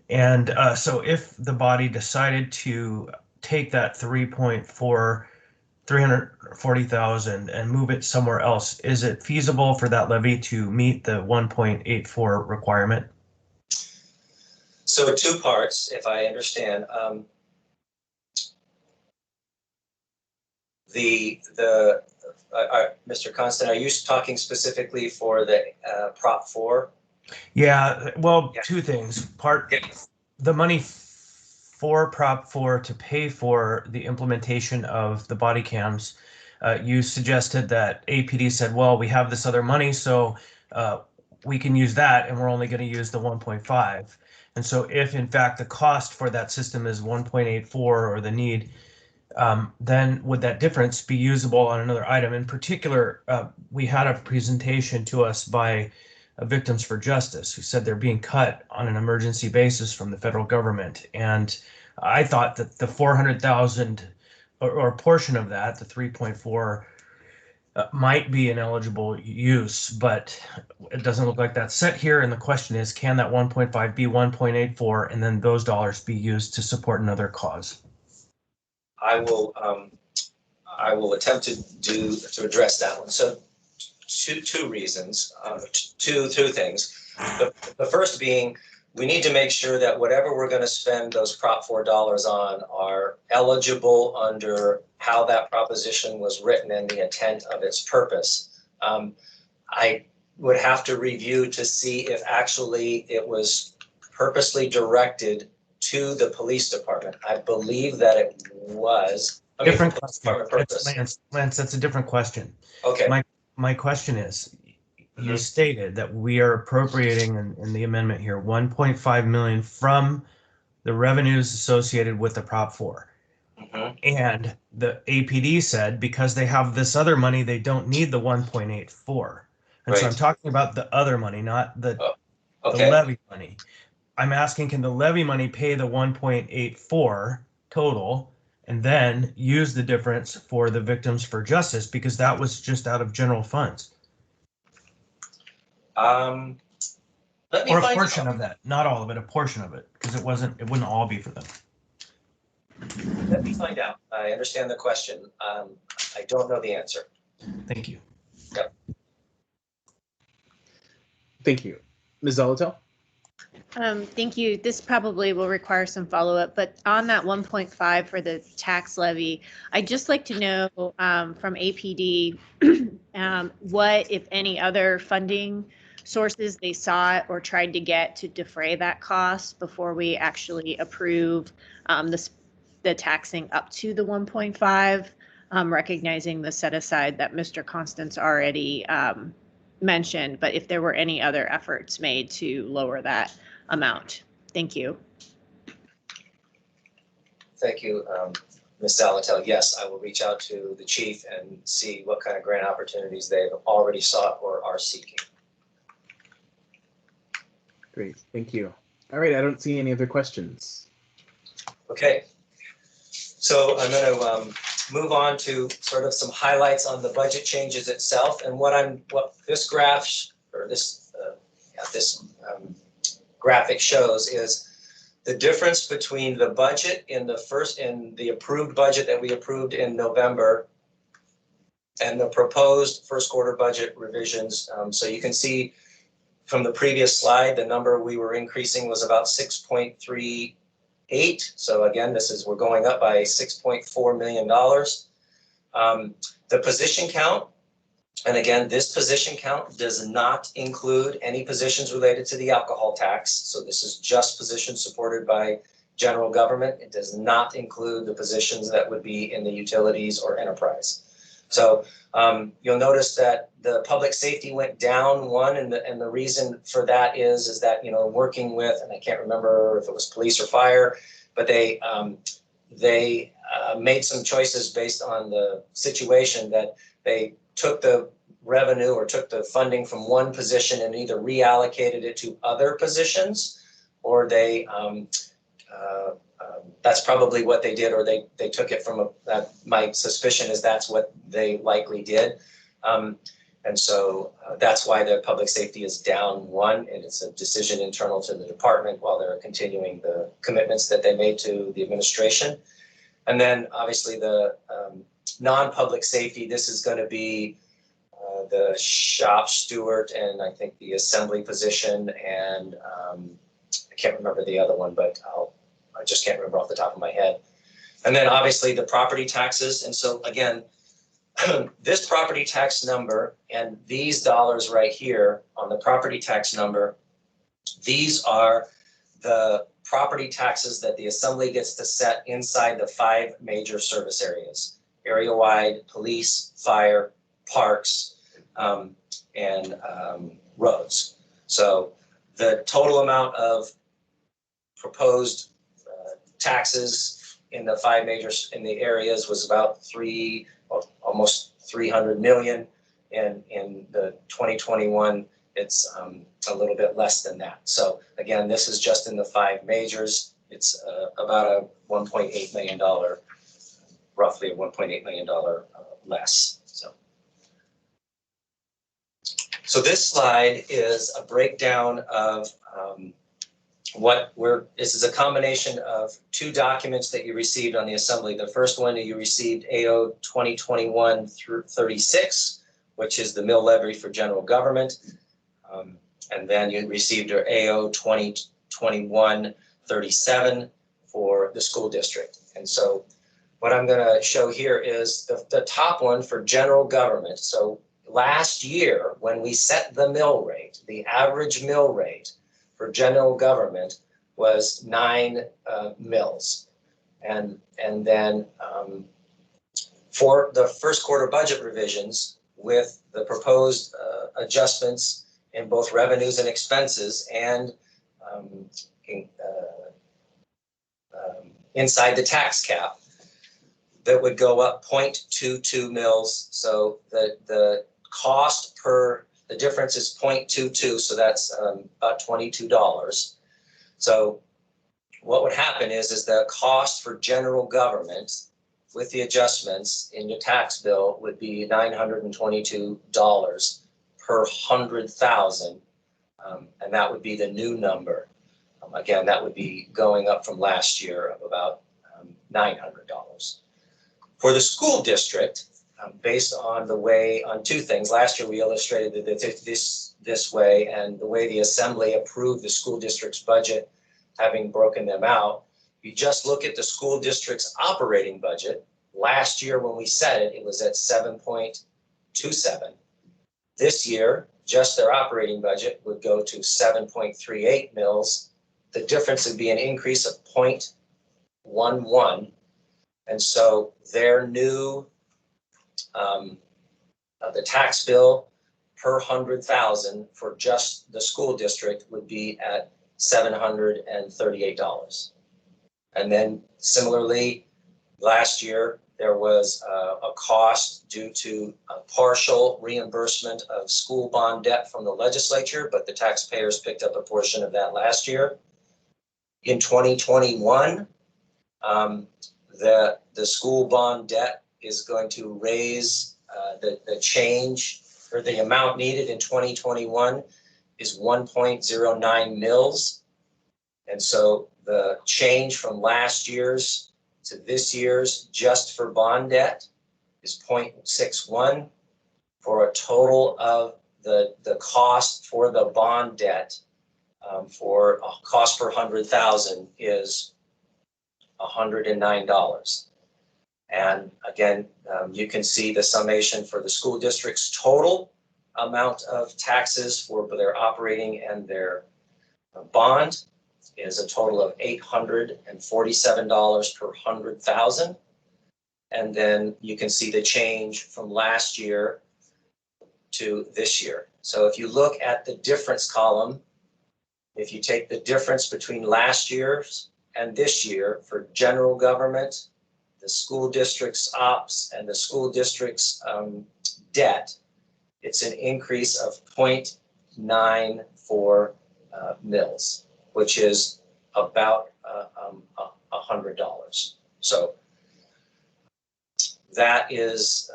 Speaker 4: And so if the body decided to take that 340,000 and move it somewhere else, is it feasible for that levy to meet the 1.84 requirement?
Speaker 7: So two parts, if I understand. Mr. Constant, are you talking specifically for the Prop 4?
Speaker 4: Yeah, well,
Speaker 7: Yeah.
Speaker 4: Two things.
Speaker 7: Yeah.
Speaker 4: The money for Prop 4 to pay for the implementation of the body cams, you suggested that APD said, well, we have this other money, so we can use that, and we're only going to use the 1.5. And so if, in fact, the cost for that system is 1.84 or the need, then would that difference be usable on another item? In particular, we had a presentation to us by Victims for Justice who said they're being cut on an emergency basis from the federal government. And I thought that the 400,000 or a portion of that, the 3.4, might be an eligible use, but it doesn't look like that's set here. And the question is, can that 1.5 be 1.84 and then those dollars be used to support another cause?
Speaker 7: I will attempt to address that one. So two reasons, two things. The first being, we need to make sure that whatever we're going to spend those Prop 4 dollars on are eligible under how that proposition was written and the intent of its purpose. I would have to review to see if actually it was purposely directed to the police department. I believe that it was.
Speaker 4: Different question. Lance, that's a different question.
Speaker 7: Okay.
Speaker 4: My question is, you stated that we are appropriating in the amendment here 1.5 million from the revenues associated with the Prop 4. And the APD said because they have this other money, they don't need the 1.84. And so I'm talking about the other money, not the levy money. I'm asking, can the levy money pay the 1.84 total and then use the difference for the Victims for Justice, because that was just out of general funds?
Speaker 7: Let me
Speaker 4: or a
Speaker 7: find
Speaker 4: portion
Speaker 7: out.
Speaker 4: of that, not all of it, a portion of it, because it wouldn't all be for them.
Speaker 7: Let me find out. I understand the question. I don't know the answer.
Speaker 4: Thank you.
Speaker 7: Yep.
Speaker 1: Thank you. Ms. Zolotel?
Speaker 3: Thank you. This probably will require some follow-up, but on that 1.5 for the tax levy, I'd just like to know from APD what, if any, other funding sources they sought or tried to get to defray that cost before we actually approve the taxing up to the 1.5, recognizing the set aside that Mr. Constance already mentioned, but if there were any other efforts made to lower that amount. Thank you.
Speaker 7: Thank you, Ms. Zolotel. Yes, I will reach out to the chief and see what kind of grant opportunities they've already sought or are seeking.
Speaker 1: Great, thank you. All right, I don't see any other questions.
Speaker 7: Okay, so I'm going to move on to sort of some highlights on the budget changes itself, and what this graph or this graphic shows is the difference between the budget in the approved budget that we approved in November and the proposed first quarter budget revisions. So you can see from the previous slide, the number we were increasing was about 6.38. So again, we're going up by $6.4 million. The position count, and again, this position count does not include any positions related to the alcohol tax. So this is just positions supported by general government. It does not include the positions that would be in the utilities or enterprise. So you'll notice that the public safety went down one, and the reason for that is that, you know, working with, and I can't remember if it was police or fire, but they made some choices based on the situation that they took the revenue or took the funding from one position and either reallocated it to other positions, or they that's probably what they did, or they took it from my suspicion is that's what they likely did. And so that's why the public safety is down one, and it's a decision internal to the department while they're continuing the commitments that they made to the administration. And then obviously the non-public safety, this is going to be the shop steward and I think the assembly position, and I can't remember the other one, but I just can't remember off the top of my head. And then obviously the property taxes. And so again, this property tax number and these dollars right here on the property tax number, these are the property taxes that the assembly gets to set inside the 5 major service areas: area-wide, police, fire, parks, and roads. So the total amount of proposed taxes in the 5 major in the areas was about almost 300 million. And in the 2021, it's a little bit less than that. So again, this is just in the 5 majors. It's about a $1.8 million, roughly a $1.8 million less. So this slide is a breakdown of this is a combination of 2 documents that you received on the assembly. The first one you received AO 2021-36, which is the mill levy for general government. And then you received your AO 2021-37 for the school district. And so what I'm going to show here is the top one for general government. So last year, when we set the mill rate, the average mill rate for general government was 9 mills. And then for the first quarter budget revisions with the proposed adjustments in both revenues and expenses and inside the tax cap, that would go up 0.22 mils. So the cost per, the difference is 0.22, so that's about $22. So what would happen is the cost for general government with the adjustments in your tax bill would be $922 per 100,000, and that would be the new number. Again, that would be going up from last year of about $900. For the school district, based on the way, on 2 things. Last year we illustrated that this way, and the way the assembly approved the school district's budget, having broken them out. You just look at the school district's operating budget. Last year when we set it, it was at 7.27. This year, just their operating budget would go to 7.38 mils. The difference would be an increase of 0.11. And so their new the tax bill per 100,000 for just the school district would be at $738. And then similarly, last year there was a cost due to a partial reimbursement of school bond debt from the legislature, but the taxpayers picked up a portion of that last year. In 2021, the school bond debt is going to raise the change, or the amount needed in 2021 is 1.09 mils. And so the change from last year's to this year's just for bond debt is 0.61 for a total of the cost for the bond debt for a cost per 100,000 is $109. And again, you can see the summation for the school district's total amount of taxes for their operating and their bond is a total of $847 per 100,000. And then you can see the change from last year to this year. So if you look at the difference column, if you take the difference between last year's and this year for general government, the school district's ops and the school district's debt, it's an increase of 0.94 mils, which is about $100. So that is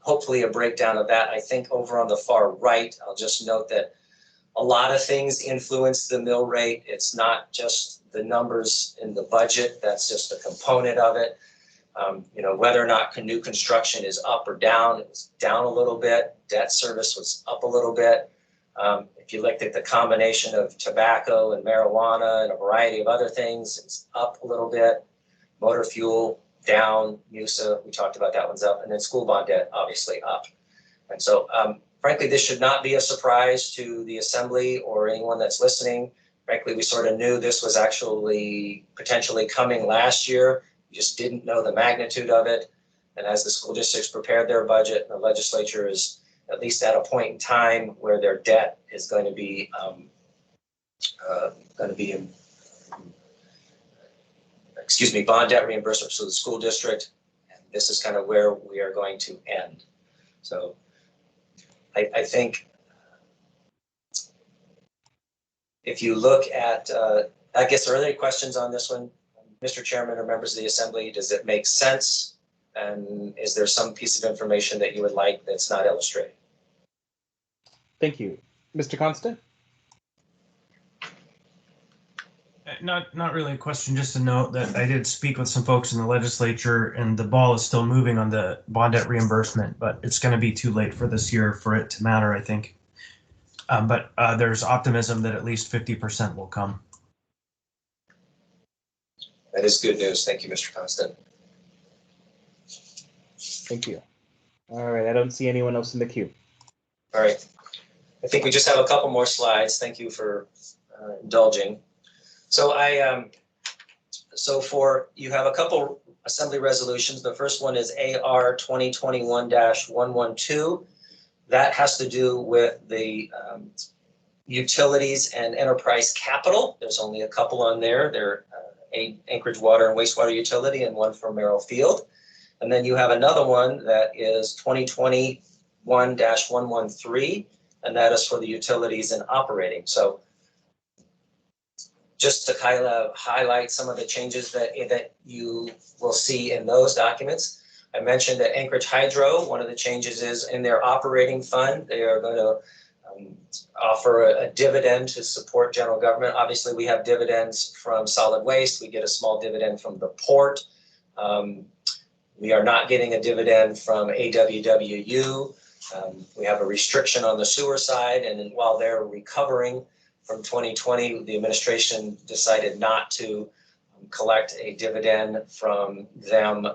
Speaker 7: hopefully a breakdown of that. I think over on the far right, I'll just note that a lot of things influence the mill rate. It's not just the numbers in the budget, that's just a component of it. You know, whether or not new construction is up or down, it was down a little bit. Debt service was up a little bit. If you looked at the combination of tobacco and marijuana and a variety of other things, it's up a little bit. Motor fuel down, MUSA, we talked about that one's up, and then school bond debt obviously up. And so frankly, this should not be a surprise to the assembly or anyone that's listening. Frankly, we sort of knew this was actually potentially coming last year. We just didn't know the magnitude of it. And as the school districts prepared their budget, the legislature is at least at a point in time where their debt is going to be bond debt reimbursement for the school district. And this is kind of where we are going to end. So I think if you look at, I guess, are there any questions on this one? Mr. Chairman or members of the Assembly, does it make sense? And is there some piece of information that you would like that's not illustrated?
Speaker 1: Thank you. Mr. Constant?
Speaker 4: Not really a question, just a note that I did speak with some folks in the legislature and the ball is still moving on the bond debt reimbursement, but it's going to be too late for this year for it to matter, I think. But there's optimism that at least 50% will come.
Speaker 7: That is good news. Thank you, Mr. Constant.
Speaker 1: Thank you. All right, I don't see anyone else in the queue.
Speaker 7: All right. I think we just have a couple more slides. Thank you for indulging. So you have a couple assembly resolutions. The first one is AR 2021-112. That has to do with the utilities and enterprise capital. There's only a couple on there. They're Anchorage Water and Wastewater Utility and one for Merrill Field. And then you have another one that is 2021-113, and that is for the utilities and operating. So just to kind of highlight some of the changes that you will see in those documents. I mentioned that Anchorage Hydro, one of the changes is in their operating fund, they are going to offer a dividend to support general government. Obviously, we have dividends from solid waste. We get a small dividend from the port. We are not getting a dividend from AWWU. We have a restriction on the sewer side, and while they're recovering from 2020, the administration decided not to collect a dividend from them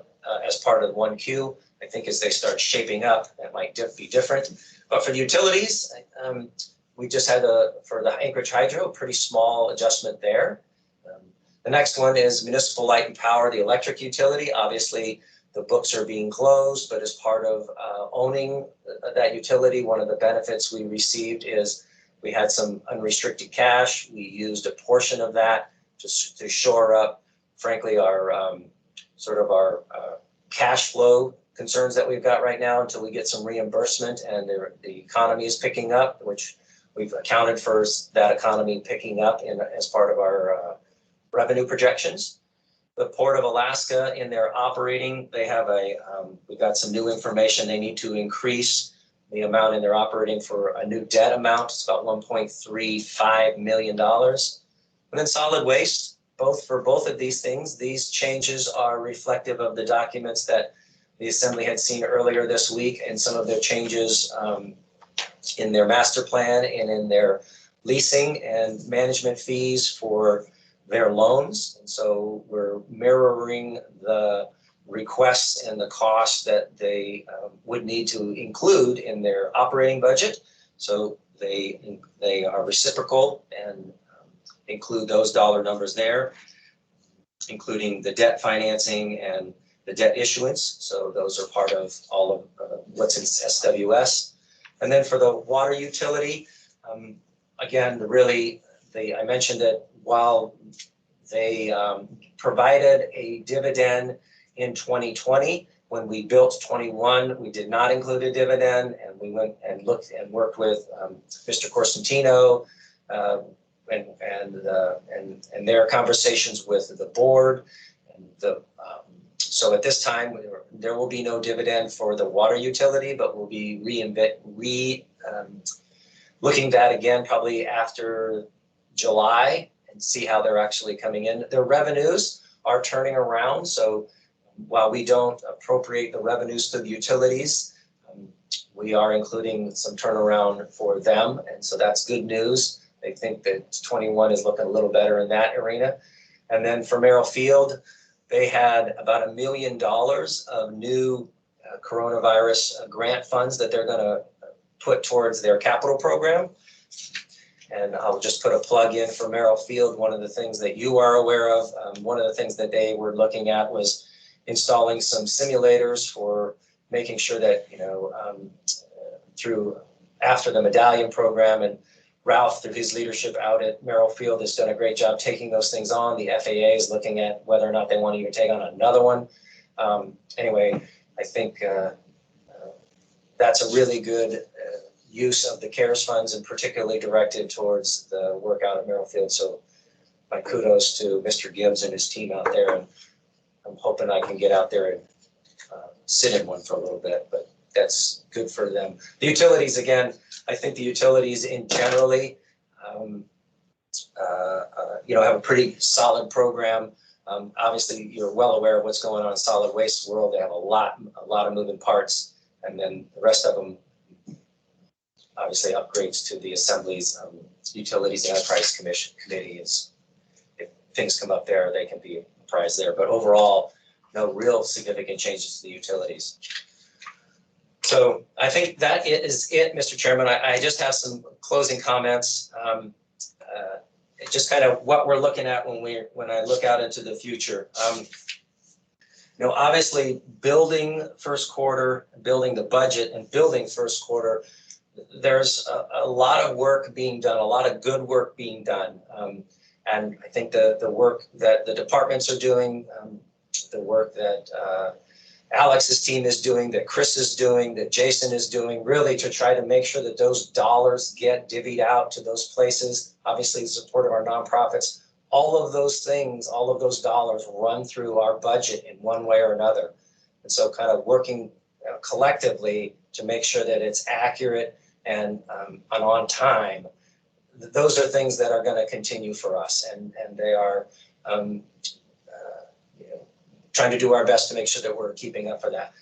Speaker 7: as part of 1Q. I think as they start shaping up, that might be different. But for the utilities, we just had for the Anchorage Hydro, a pretty small adjustment there. The next one is Municipal Light and Power, the electric utility. Obviously, the books are being closed, but as part of owning that utility, one of the benefits we received is we had some unrestricted cash. We used a portion of that to shore up, frankly, our our cash flow concerns that we've got right now until we get some reimbursement and the economy is picking up, which we've accounted for that economy picking up as part of our revenue projections. The Port of Alaska, in their operating, they have we've got some new information. They need to increase the amount in their operating for a new debt amount. It's about $1.35 million. And then solid waste, for both of these things, these changes are reflective of the documents that the Assembly had seen earlier this week and some of their changes in their master plan and in their leasing and management fees for their loans. And so we're mirroring the requests and the costs that they would need to include in their operating budget. So they are reciprocal and include those dollar numbers there, including the debt financing and the debt issuance. So those are part of all of what's in SWS. And then for the water utility, again, I mentioned that while they provided a dividend in 2020, when we built 21, we did not include a dividend, and we went and looked and worked with Mr. Corsentino and their conversations with the board. And so at this time, there will be no dividend for the water utility, but we'll be looking at that again probably after July and see how they're actually coming in. Their revenues are turning around, so while we don't appropriate the revenues to the utilities, we are including some turnaround for them, and so that's good news. I think that 21 is looking a little better in that arena. And then for Merrill Field, they had about $1 million of new coronavirus grant funds that they're going to put towards their capital program. And I'll just put a plug in for Merrill Field. One of the things that you are aware of, one of the things that they were looking at was installing some simulators for making sure that, after the medallion program, and Ralph, through his leadership out at Merrill Field, has done a great job taking those things on. The FAA is looking at whether or not they want to even take on another one. Anyway, I think that's a really good use of the CARES funds, and particularly directed towards the work out at Merrill Field. So my kudos to Mr. Gibbs and his team out there. And I'm hoping I can get out there and sit in one for a little bit, but that's good for them. The utilities, again, I think the utilities in generally, have a pretty solid program. Obviously, you're well aware of what's going on in solid waste world. They have a lot of moving parts, and then the rest of them, obviously, upgrades to the Assembly's Utilities and Enterprise Committee. Is if things come up there, they can be apprised there. But overall, no real significant changes to the utilities. So I think that is it, Mr. Chairman. I just have some closing comments. Just kind of what we're looking at when I look out into the future. Obviously, building first quarter, building the budget, and building first quarter, there's a lot of work being done, a lot of good work being done. And I think the work that the departments are doing, the work that Alex's team is doing, that Chris is doing, that Jason is doing, really to try to make sure that those dollars get divvied out to those places. Obviously, the support of our nonprofits, all of those things, all of those dollars run through our budget in one way or another. And so kind of working collectively to make sure that it's accurate and on time. Those are things that are going to continue for us, and they are trying to do our best to make sure that we're keeping up for that.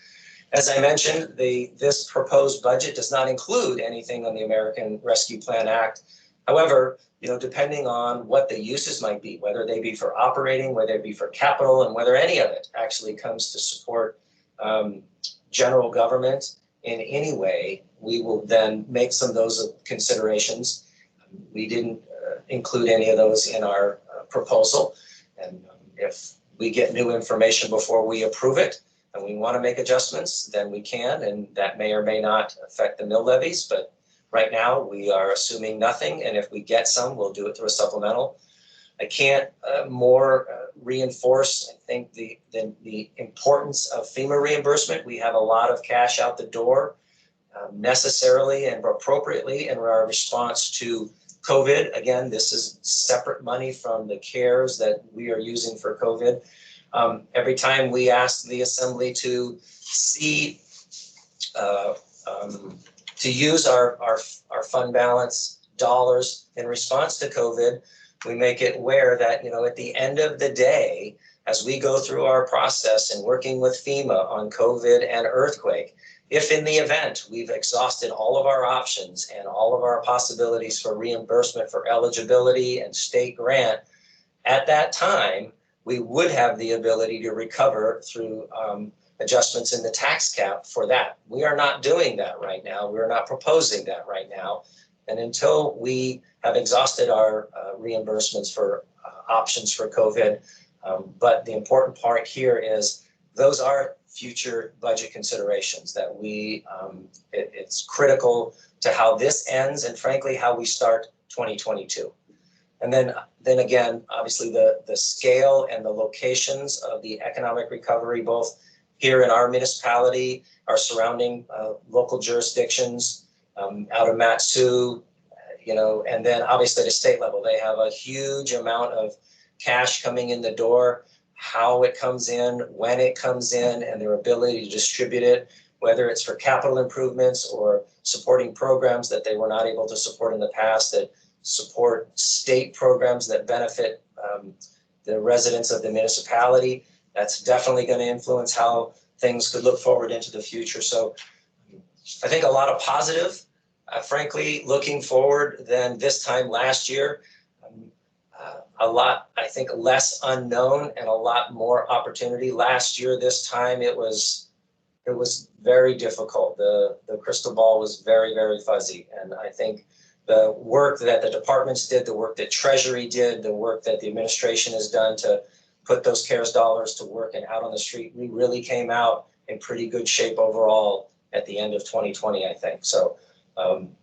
Speaker 7: As I mentioned, this proposed budget does not include anything on the American Rescue Plan Act. However, depending on what the uses might be, whether they be for operating, whether it be for capital, and whether any of it actually comes to support general government in any way, we will then make some of those considerations. We didn't include any of those in our proposal, and if we get new information before we approve it and we want to make adjustments, then we can, and that may or may not affect the mill levies. But right now we are assuming nothing, and if we get some, we'll do it through a supplemental. I can't more reinforce, I think, the importance of FEMA reimbursement. We have a lot of cash out the door necessarily and appropriately in our response to COVID. Again, this is separate money from the CARES that we are using for COVID. Every time we ask the Assembly to see, to use our fund balance dollars in response to COVID, we make it aware that, at the end of the day, as we go through our process and working with FEMA on COVID and earthquake, if in the event we've exhausted all of our options and all of our possibilities for reimbursement for eligibility and state grant, at that time, we would have the ability to recover through adjustments in the tax cap for that. We are not doing that right now. We're not proposing that right now. And until we have exhausted our reimbursements for options for COVID, but the important part here is those are future budget considerations that it's critical to how this ends and frankly how we start 2022. And then again, obviously the scale and the locations of the economic recovery, both here in our municipality, our surrounding local jurisdictions, out of Matsu, and then obviously at a state level, they have a huge amount of cash coming in the door, how it comes in, when it comes in, and their ability to distribute it, whether it's for capital improvements or supporting programs that they were not able to support in the past, that support state programs that benefit the residents of the municipality. That's definitely going to influence how things could look forward into the future. So I think a lot of positive, frankly, looking forward than this time last year. A lot, I think, less unknown and a lot more opportunity. Last year, this time, it was very difficult. The crystal ball was very, very fuzzy. And I think the work that the departments did, the work that Treasury did, the work that the administration has done to put those CARES dollars to work and out on the street, we really came out in pretty good shape overall at the end of 2020, I think. So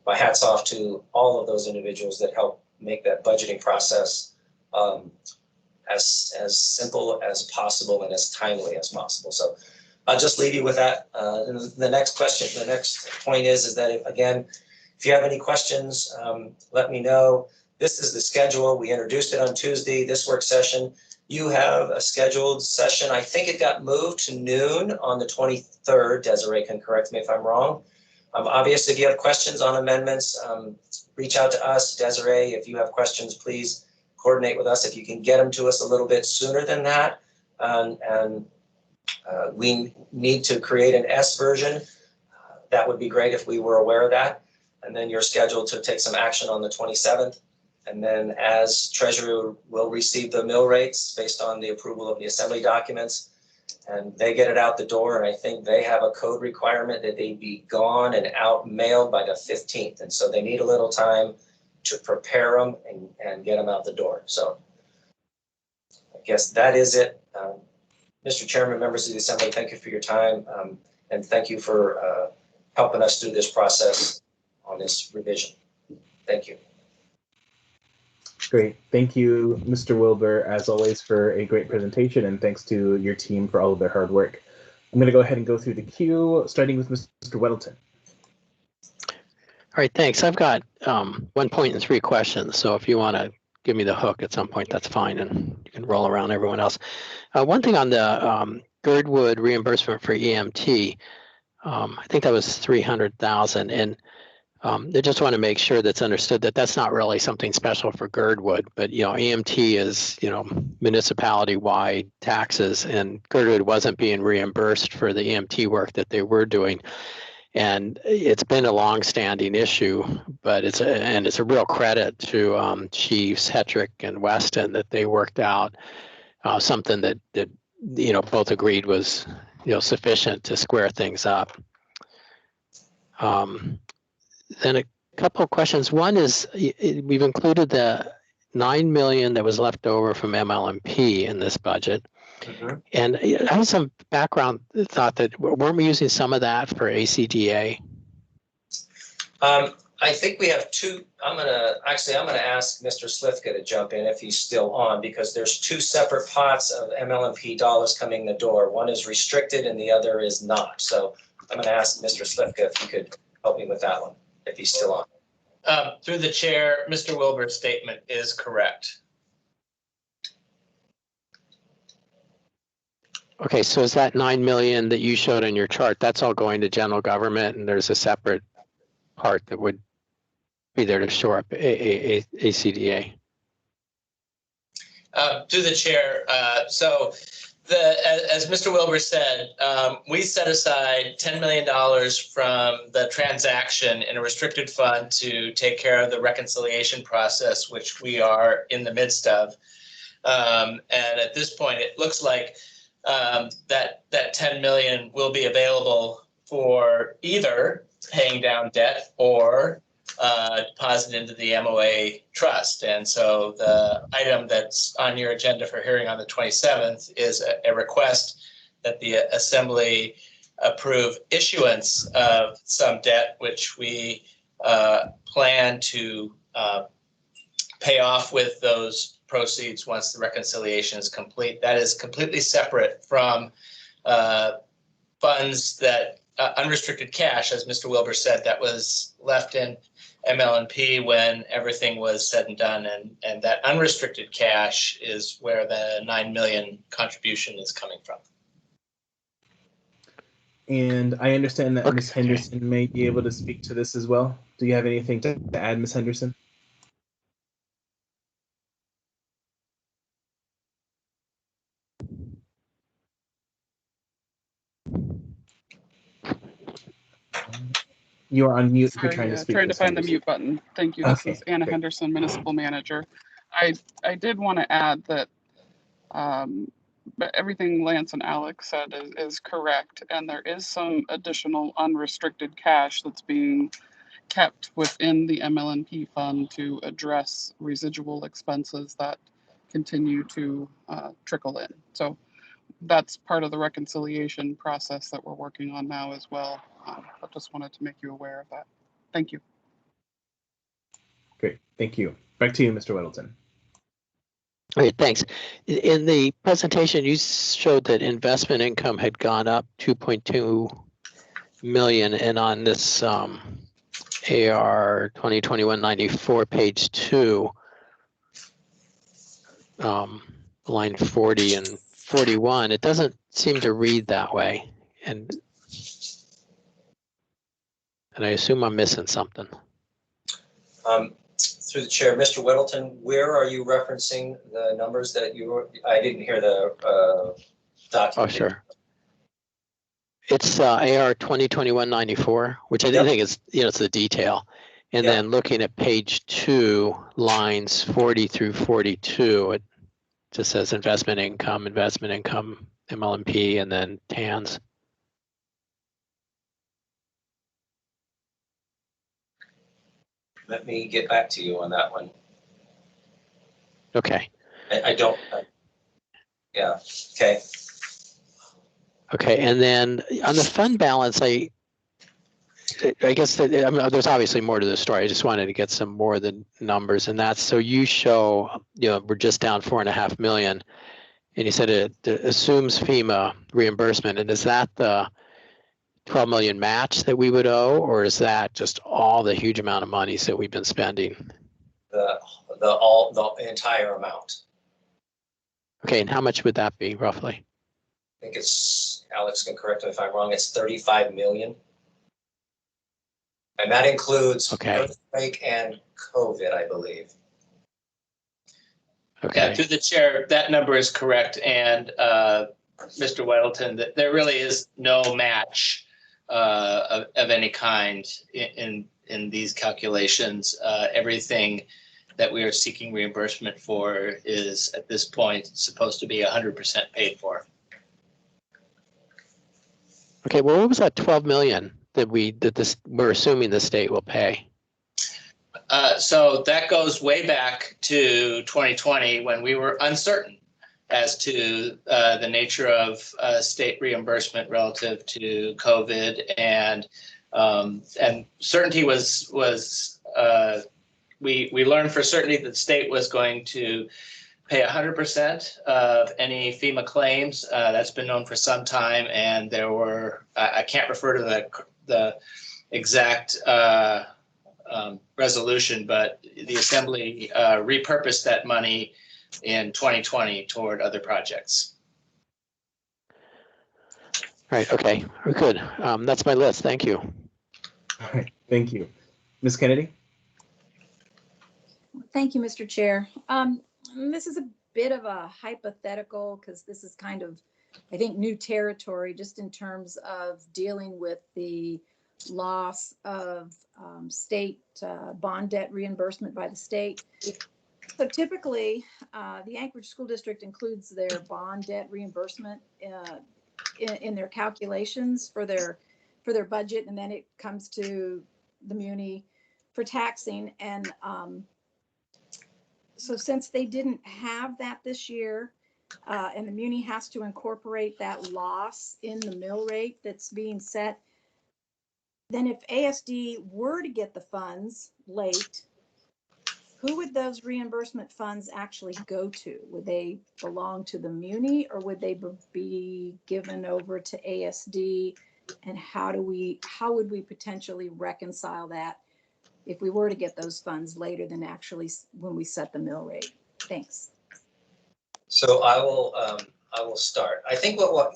Speaker 7: my hat's off to all of those individuals that helped make that budgeting process as simple as possible and as timely as possible. So I'll just leave you with that. The next point is that if you have any questions, let me know. This is the schedule. We introduced it on Tuesday, this work session. You have a scheduled session. I think it got moved to noon on the 23rd. Desiree can correct me if I'm wrong. Obviously, if you have questions on amendments, reach out to us. Desiree, if you have questions, please coordinate with us. If you can get them to us a little bit sooner than that. We need to create an S version. That would be great if we were aware of that. And then you're scheduled to take some action on the 27th. And then as Treasurer will receive the mill rates based on the approval of the assembly documents, and they get it out the door. And I think they have a code requirement that they be gone and out mailed by the 15th. And so they need a little time to prepare them and get them out the door. So I guess that is it. Mr. Chairman, members of the Assembly, thank you for your time. And thank you for helping us through this process on this revision. Thank you.
Speaker 1: Great. Thank you, Mr. Wilbur, as always, for a great presentation, and thanks to your team for all of their hard work. I'm going to go ahead and go through the queue, starting with Mr. Weddleton.
Speaker 6: All right, thanks. I've got 1 point and 3 questions, so if you want to give me the hook at some point, that's fine, and you can roll around everyone else. One thing on the Girdwood reimbursement for EMT, I think that was 300,000, and they just want to make sure that's understood that that's not really something special for Girdwood, but EMT is municipality-wide taxes, and Girdwood wasn't being reimbursed for the EMT work that they were doing, and it's been a long-standing issue. But it's a real credit to Chiefs Hetrick and Weston that they worked out something that both agreed was sufficient to square things up. Then a couple of questions. One is we've included the $9 million that was left over from MLMP in this budget. Mm-hmm. And I have some background thought that weren't we using some of that for ACDA?
Speaker 7: I think we have two. I'm gonna ask Mr. Slifka to jump in if he's still on, because there's two separate pots of MLMP dollars coming the door. One is restricted and the other is not. So I'm gonna ask Mr. Slifka if he could help me with that one, if he's still on.
Speaker 8: Through the chair, Mr. Wilbur's statement is correct.
Speaker 6: Okay, so is that 9 million that you showed in your chart, that's all going to general government, and there's a separate part that would be there to shore up ACDA?
Speaker 8: To the chair. So as Mr. Wilbur said, we set aside $10 million from the transaction in a restricted fund to take care of the reconciliation process, which we are in the midst of. And at this point, it looks like that 10 million will be available for either paying down debt or deposit into the MOA trust. And so the item that's on your agenda for hearing on the 27th is a request that the Assembly approve issuance of some debt, which we plan to pay off with those proceeds once the reconciliation is complete. That is completely separate from funds that unrestricted cash, as Mr. Wilbur said, that was left in ML&P when everything was said and done, and that unrestricted cash is where the 9 million contribution is coming from.
Speaker 1: And I understand that Ms. Henderson may be able to speak to this as well. Do you have anything to add, Ms. Henderson? You are on mute.
Speaker 9: Sorry,
Speaker 1: if you're trying to speak.
Speaker 9: Trying to find the mute button. Thank you. This
Speaker 1: Okay,
Speaker 9: is Anna
Speaker 1: great.
Speaker 9: Henderson, Municipal Manager. I did want to add that but everything Lance and Alex said is correct, and there is some additional unrestricted cash that's being kept within the ML&P fund to address residual expenses that continue to trickle in. So that's part of the reconciliation process that we're working on now as well. I just wanted to make you aware of that. Thank you.
Speaker 1: Great, thank you. Back to you, Mr. Weddleton.
Speaker 6: Okay, thanks. In the presentation, you showed that investment income had gone up 2.2 million, and on this AR 2021-94, page 2, line 40 and 41, it doesn't seem to read that way, and I assume I'm missing something.
Speaker 7: Through the chair, Mr. Weddleton, where are you referencing the numbers that I didn't hear the document.
Speaker 6: Oh, sure. It's AR 2021-94, which I think is, it's the detail. And then looking at page 2, lines 40 through 42, it just says investment income, ML&P, and then TANs.
Speaker 7: Let me get back to you on that one.
Speaker 6: Okay.
Speaker 7: I don't. Yeah. Okay.
Speaker 6: Okay, and then on the fund balance, I guess that, there's obviously more to the story. I just wanted to get some more of the numbers, and that's so you show, we're just down 4.5 million, and you said it assumes FEMA reimbursement, and is that the 12 million match that we would owe, or is that just all the huge amount of monies that we've been spending?
Speaker 7: The entire amount.
Speaker 6: Okay, and how much would that be roughly?
Speaker 7: I think it's, Alex can correct me if I'm wrong, it's 35 million. And that includes earthquake and COVID, I believe.
Speaker 6: Okay.
Speaker 8: Yeah, through the chair, that number is correct. And Mr. Weddleton, that there really is no match of any kind in these calculations. Everything that we are seeking reimbursement for is at this point supposed to be 100% paid for.
Speaker 6: Okay, well, what was that 12 million that we're assuming the state will pay?
Speaker 8: So that goes way back to 2020 when we were uncertain as to the nature of state reimbursement relative to COVID, and certainty was we learned for certainty that the state was going to pay 100% of any FEMA claims. That's been known for some time, and there were, I can't refer to the exact resolution, but the Assembly repurposed that money in 2020 toward other projects.
Speaker 6: Right, okay, we're good. That's my list, thank you.
Speaker 1: All right, thank you. Ms. Kennedy?
Speaker 10: Thank you, Mr. Chair. This is a bit of a hypothetical because this is kind of, I think, new territory just in terms of dealing with the loss of state bond debt reimbursement by the state. So typically, the Anchorage School District includes their bond debt reimbursement in their calculations for their budget, and then it comes to the Muni for taxing. And so since they didn't have that this year, and the Muni has to incorporate that loss in the mill rate that's being set, then if ASD were to get the funds late, who would those reimbursement funds actually go to? Would they belong to the Muni, or would they be given over to ASD? And how would we potentially reconcile that if we were to get those funds later than actually when we set the mill rate? Thanks.
Speaker 7: So I will start. I think what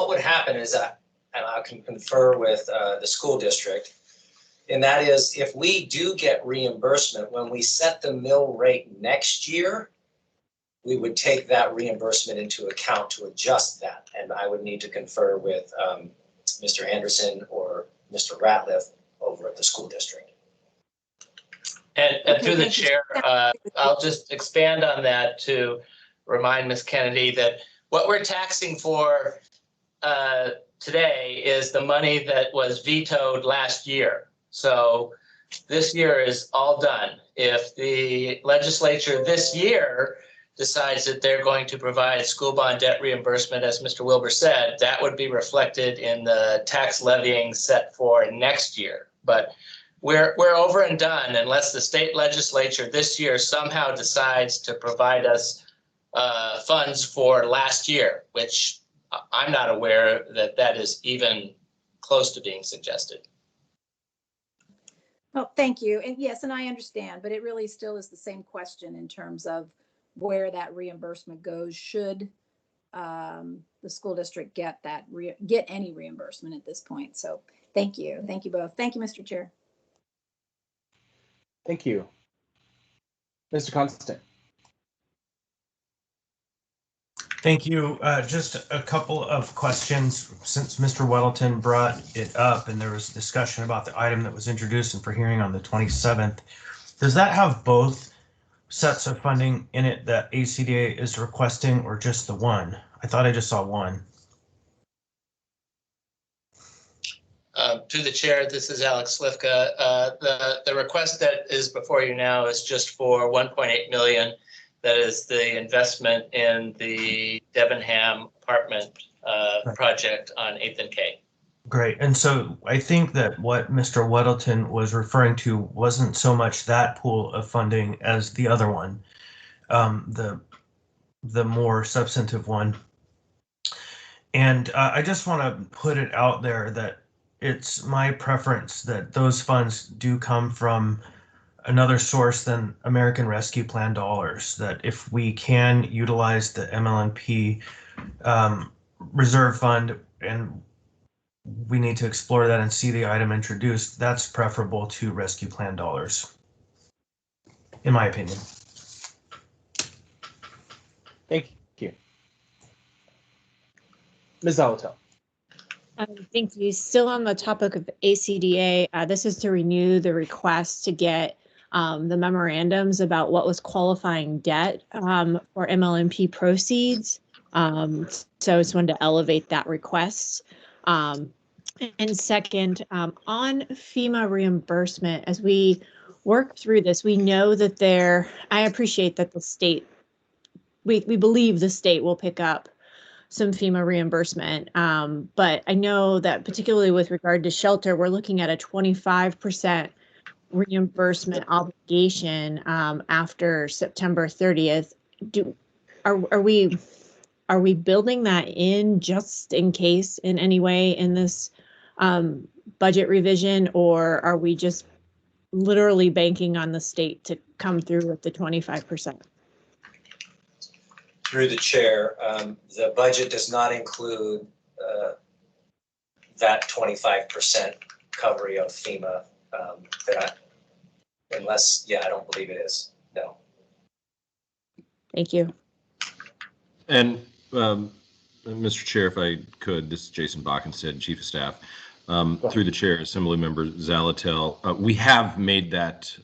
Speaker 7: would happen is that, and I can confer with the school district, and that is, if we do get reimbursement, when we set the mill rate next year, we would take that reimbursement into account to adjust that. And I would need to confer with Mr. Anderson or Mr. Ratliff over at the school district.
Speaker 8: And
Speaker 10: Okay,
Speaker 8: through the
Speaker 10: thank you.
Speaker 8: chair, I'll just expand on that to remind Ms. Kennedy that what we're taxing for today is the money that was vetoed last year. So this year is all done. If the legislature this year decides that they're going to provide school bond debt reimbursement, as Mr. Wilbur said, that would be reflected in the tax levying set for next year. But we're over and done unless the state legislature this year somehow decides to provide us funds for last year, which I'm not aware that that is even close to being suggested.
Speaker 10: Oh, thank you. And yes, and I understand, but it really still is the same question in terms of where that reimbursement goes. Should the school district get any reimbursement at this point? So thank you. Thank you both. Thank you, Mr. Chair.
Speaker 1: Thank you. Mr. Constant.
Speaker 4: Thank you. Just a couple of questions since Mr. Weddleton brought it up and there was discussion about the item that was introduced and for hearing on the 27th. Does that have both sets of funding in it that ACDA is requesting, or just the one? I thought I just saw one.
Speaker 8: To the chair, this is Alex Slifka. The request that is before you now is just for 1.8 million. That is the investment in the Debenham apartment project on 8th and K.
Speaker 4: Great. And so I think that what Mr. Weddleton was referring to wasn't so much that pool of funding as the other one, the more substantive one. And I just want to put it out there that it's my preference that those funds do come from another source than American Rescue Plan dollars, that if we can utilize the MLNP reserve fund, and we need to explore that and see the item introduced, that's preferable to rescue plan dollars, in my opinion.
Speaker 1: Thank you. Ms. Zalatel.
Speaker 3: Thank you. Still on the topic of ACDA, this is to renew the request to get the memorandums about what was qualifying debt for MLNP proceeds. So I just wanted to elevate that request. And second, on FEMA reimbursement, as we work through this, we know that I appreciate that the state, we believe the state will pick up some FEMA reimbursement. But I know that particularly with regard to shelter, we're looking at a 25% reimbursement obligation after September 30th. Are we building that in just in case in any way in this budget revision, or are we just literally banking on the state to come through with the 25%?
Speaker 7: Through the chair, the budget does not include that 25% recovery of FEMA. I don't believe it is. No.
Speaker 3: Thank you.
Speaker 11: And Mr. Chair, if I could, this is Jason Bockenstead, Chief of Staff. Through the chair, Assemblymember Zalatel, we have made that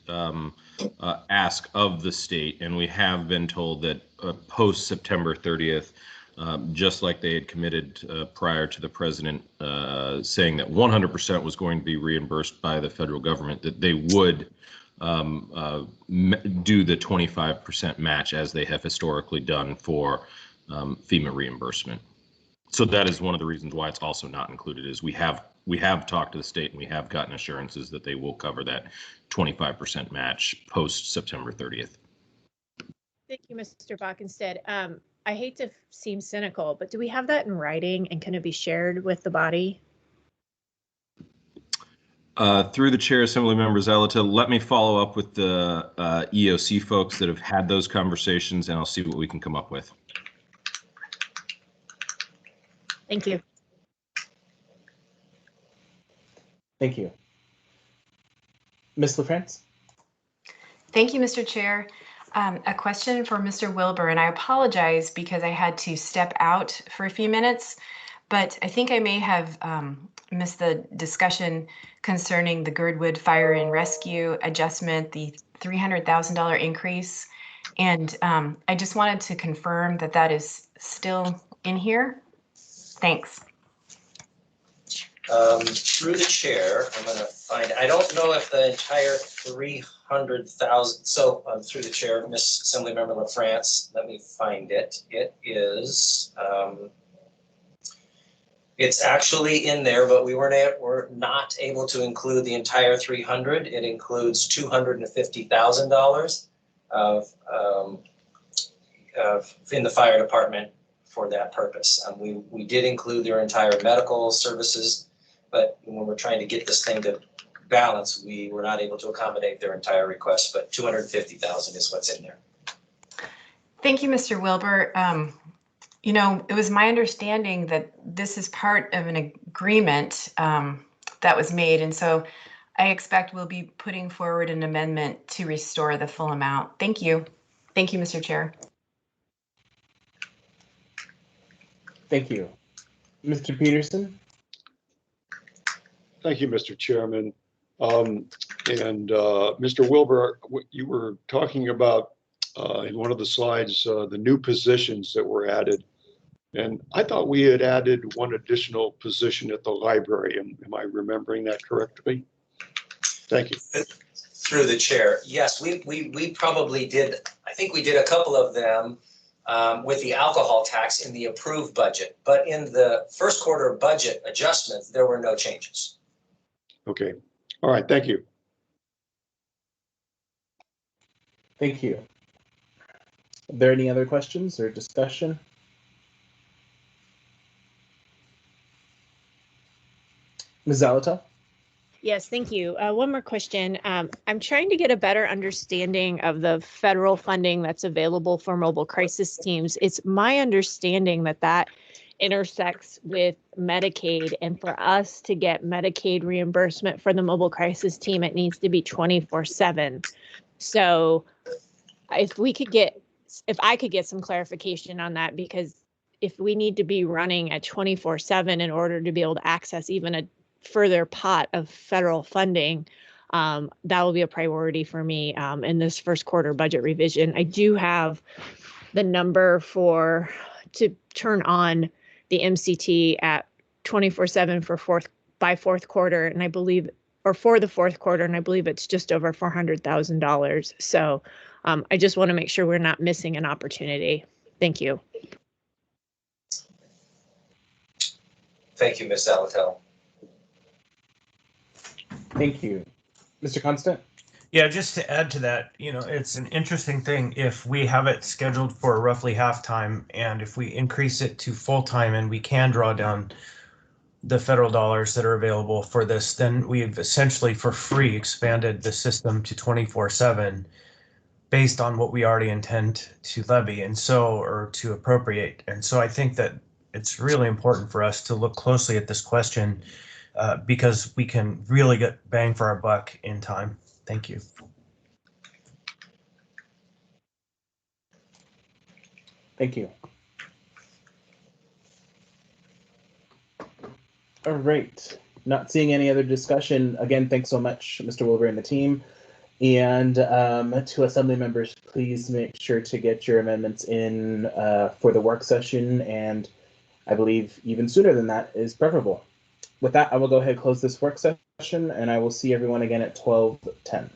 Speaker 11: ask of the state, and we have been told that post September 30th, just like they had committed prior to the president saying that 100% was going to be reimbursed by the federal government, that they would do the 25% match as they have historically done for FEMA reimbursement. So that is one of the reasons why it's also not included. Is we have talked to the state and we have gotten assurances that they will cover that 25% match post September 30th.
Speaker 3: Thank you, Mr. Bockenstead. I hate to seem cynical, but do we have that in writing, and can it be shared with the body?
Speaker 11: Through the chair, Assemblymember Zalatil, let me follow up with the EOC folks that have had those conversations, and I'll see what we can come up with.
Speaker 3: Thank you.
Speaker 1: Thank you. Ms. LaFrance?
Speaker 12: Thank you, Mr. Chair. A question for Mr. Wilbur, and I apologize because I had to step out for a few minutes, but I think I may have missed the discussion concerning the Girdwood Fire and Rescue adjustment, the $300,000 increase. And I just wanted to confirm that that is still in here. Thanks.
Speaker 7: Through the chair, I'm going to find, I don't know if the entire 300,000, so through the chair, Miss Assemblymember LaFrance, let me find it. It is, it's actually in there, but we're not able to include the entire 300. It includes $250,000 of in the fire department for that purpose. We did include their entire medical services, but when we're trying to get this thing to balance, we were not able to accommodate their entire request, but $250,000 is what's in there.
Speaker 12: Thank you, Mr. Wilbur. You know, it was my understanding that this is part of an agreement that was made, and so I expect we'll be putting forward an amendment to restore the full amount. Thank you. Thank you, Mr. Chair.
Speaker 1: Thank you. Mr. Peterson?
Speaker 13: Thank you, Mr. Chairman. Mr. Wilbur, you were talking about in one of the slides the new positions that were added. And I thought we had added one additional position at the library. Am I remembering that correctly? Thank you.
Speaker 7: Through the chair, yes, we probably did. I think we did a couple of them with the alcohol tax in the approved budget, but in the first quarter budget adjustments, there were no changes.
Speaker 13: Okay. All right. Thank you.
Speaker 1: Thank you. Are there any other questions or discussion? Ms. Zalatel?
Speaker 3: Yes, thank you. One more question. I'm trying to get a better understanding of the federal funding that's available for mobile crisis teams. It's my understanding that that intersects with Medicaid, and for us to get Medicaid reimbursement for the mobile crisis team, it needs to be 24/7. So if I could get some clarification on that, because if we need to be running at 24/7 in order to be able to access even a further pot of federal funding, that will be a priority for me in this first quarter budget revision. I do have the number to turn on the MCT at 24/7 for fourth quarter, and I believe, or for the fourth quarter, and I believe it's just over $400,000. So I just want to make sure we're not missing an opportunity. Thank you.
Speaker 7: Thank you, Ms. Zalatel.
Speaker 1: Thank you. Mr. Constant?
Speaker 4: Yeah, just to add to that, you know, it's an interesting thing if we have it scheduled for roughly half-time, and if we increase it to full-time and we can draw down the federal dollars that are available for this, then we've essentially for free expanded the system to 24/7 based on what we already intend to levy or to appropriate. And so I think that it's really important for us to look closely at this question because we can really get bang for our buck in time. Thank you.
Speaker 1: Thank you. All right. Not seeing any other discussion. Again, thanks so much, Mr. Wilbur and the team. And to Assembly members, please make sure to get your amendments in for the work session. And I believe even sooner than that is preferable. With that, I will go ahead and close this work session, and I will see everyone again at 12:10.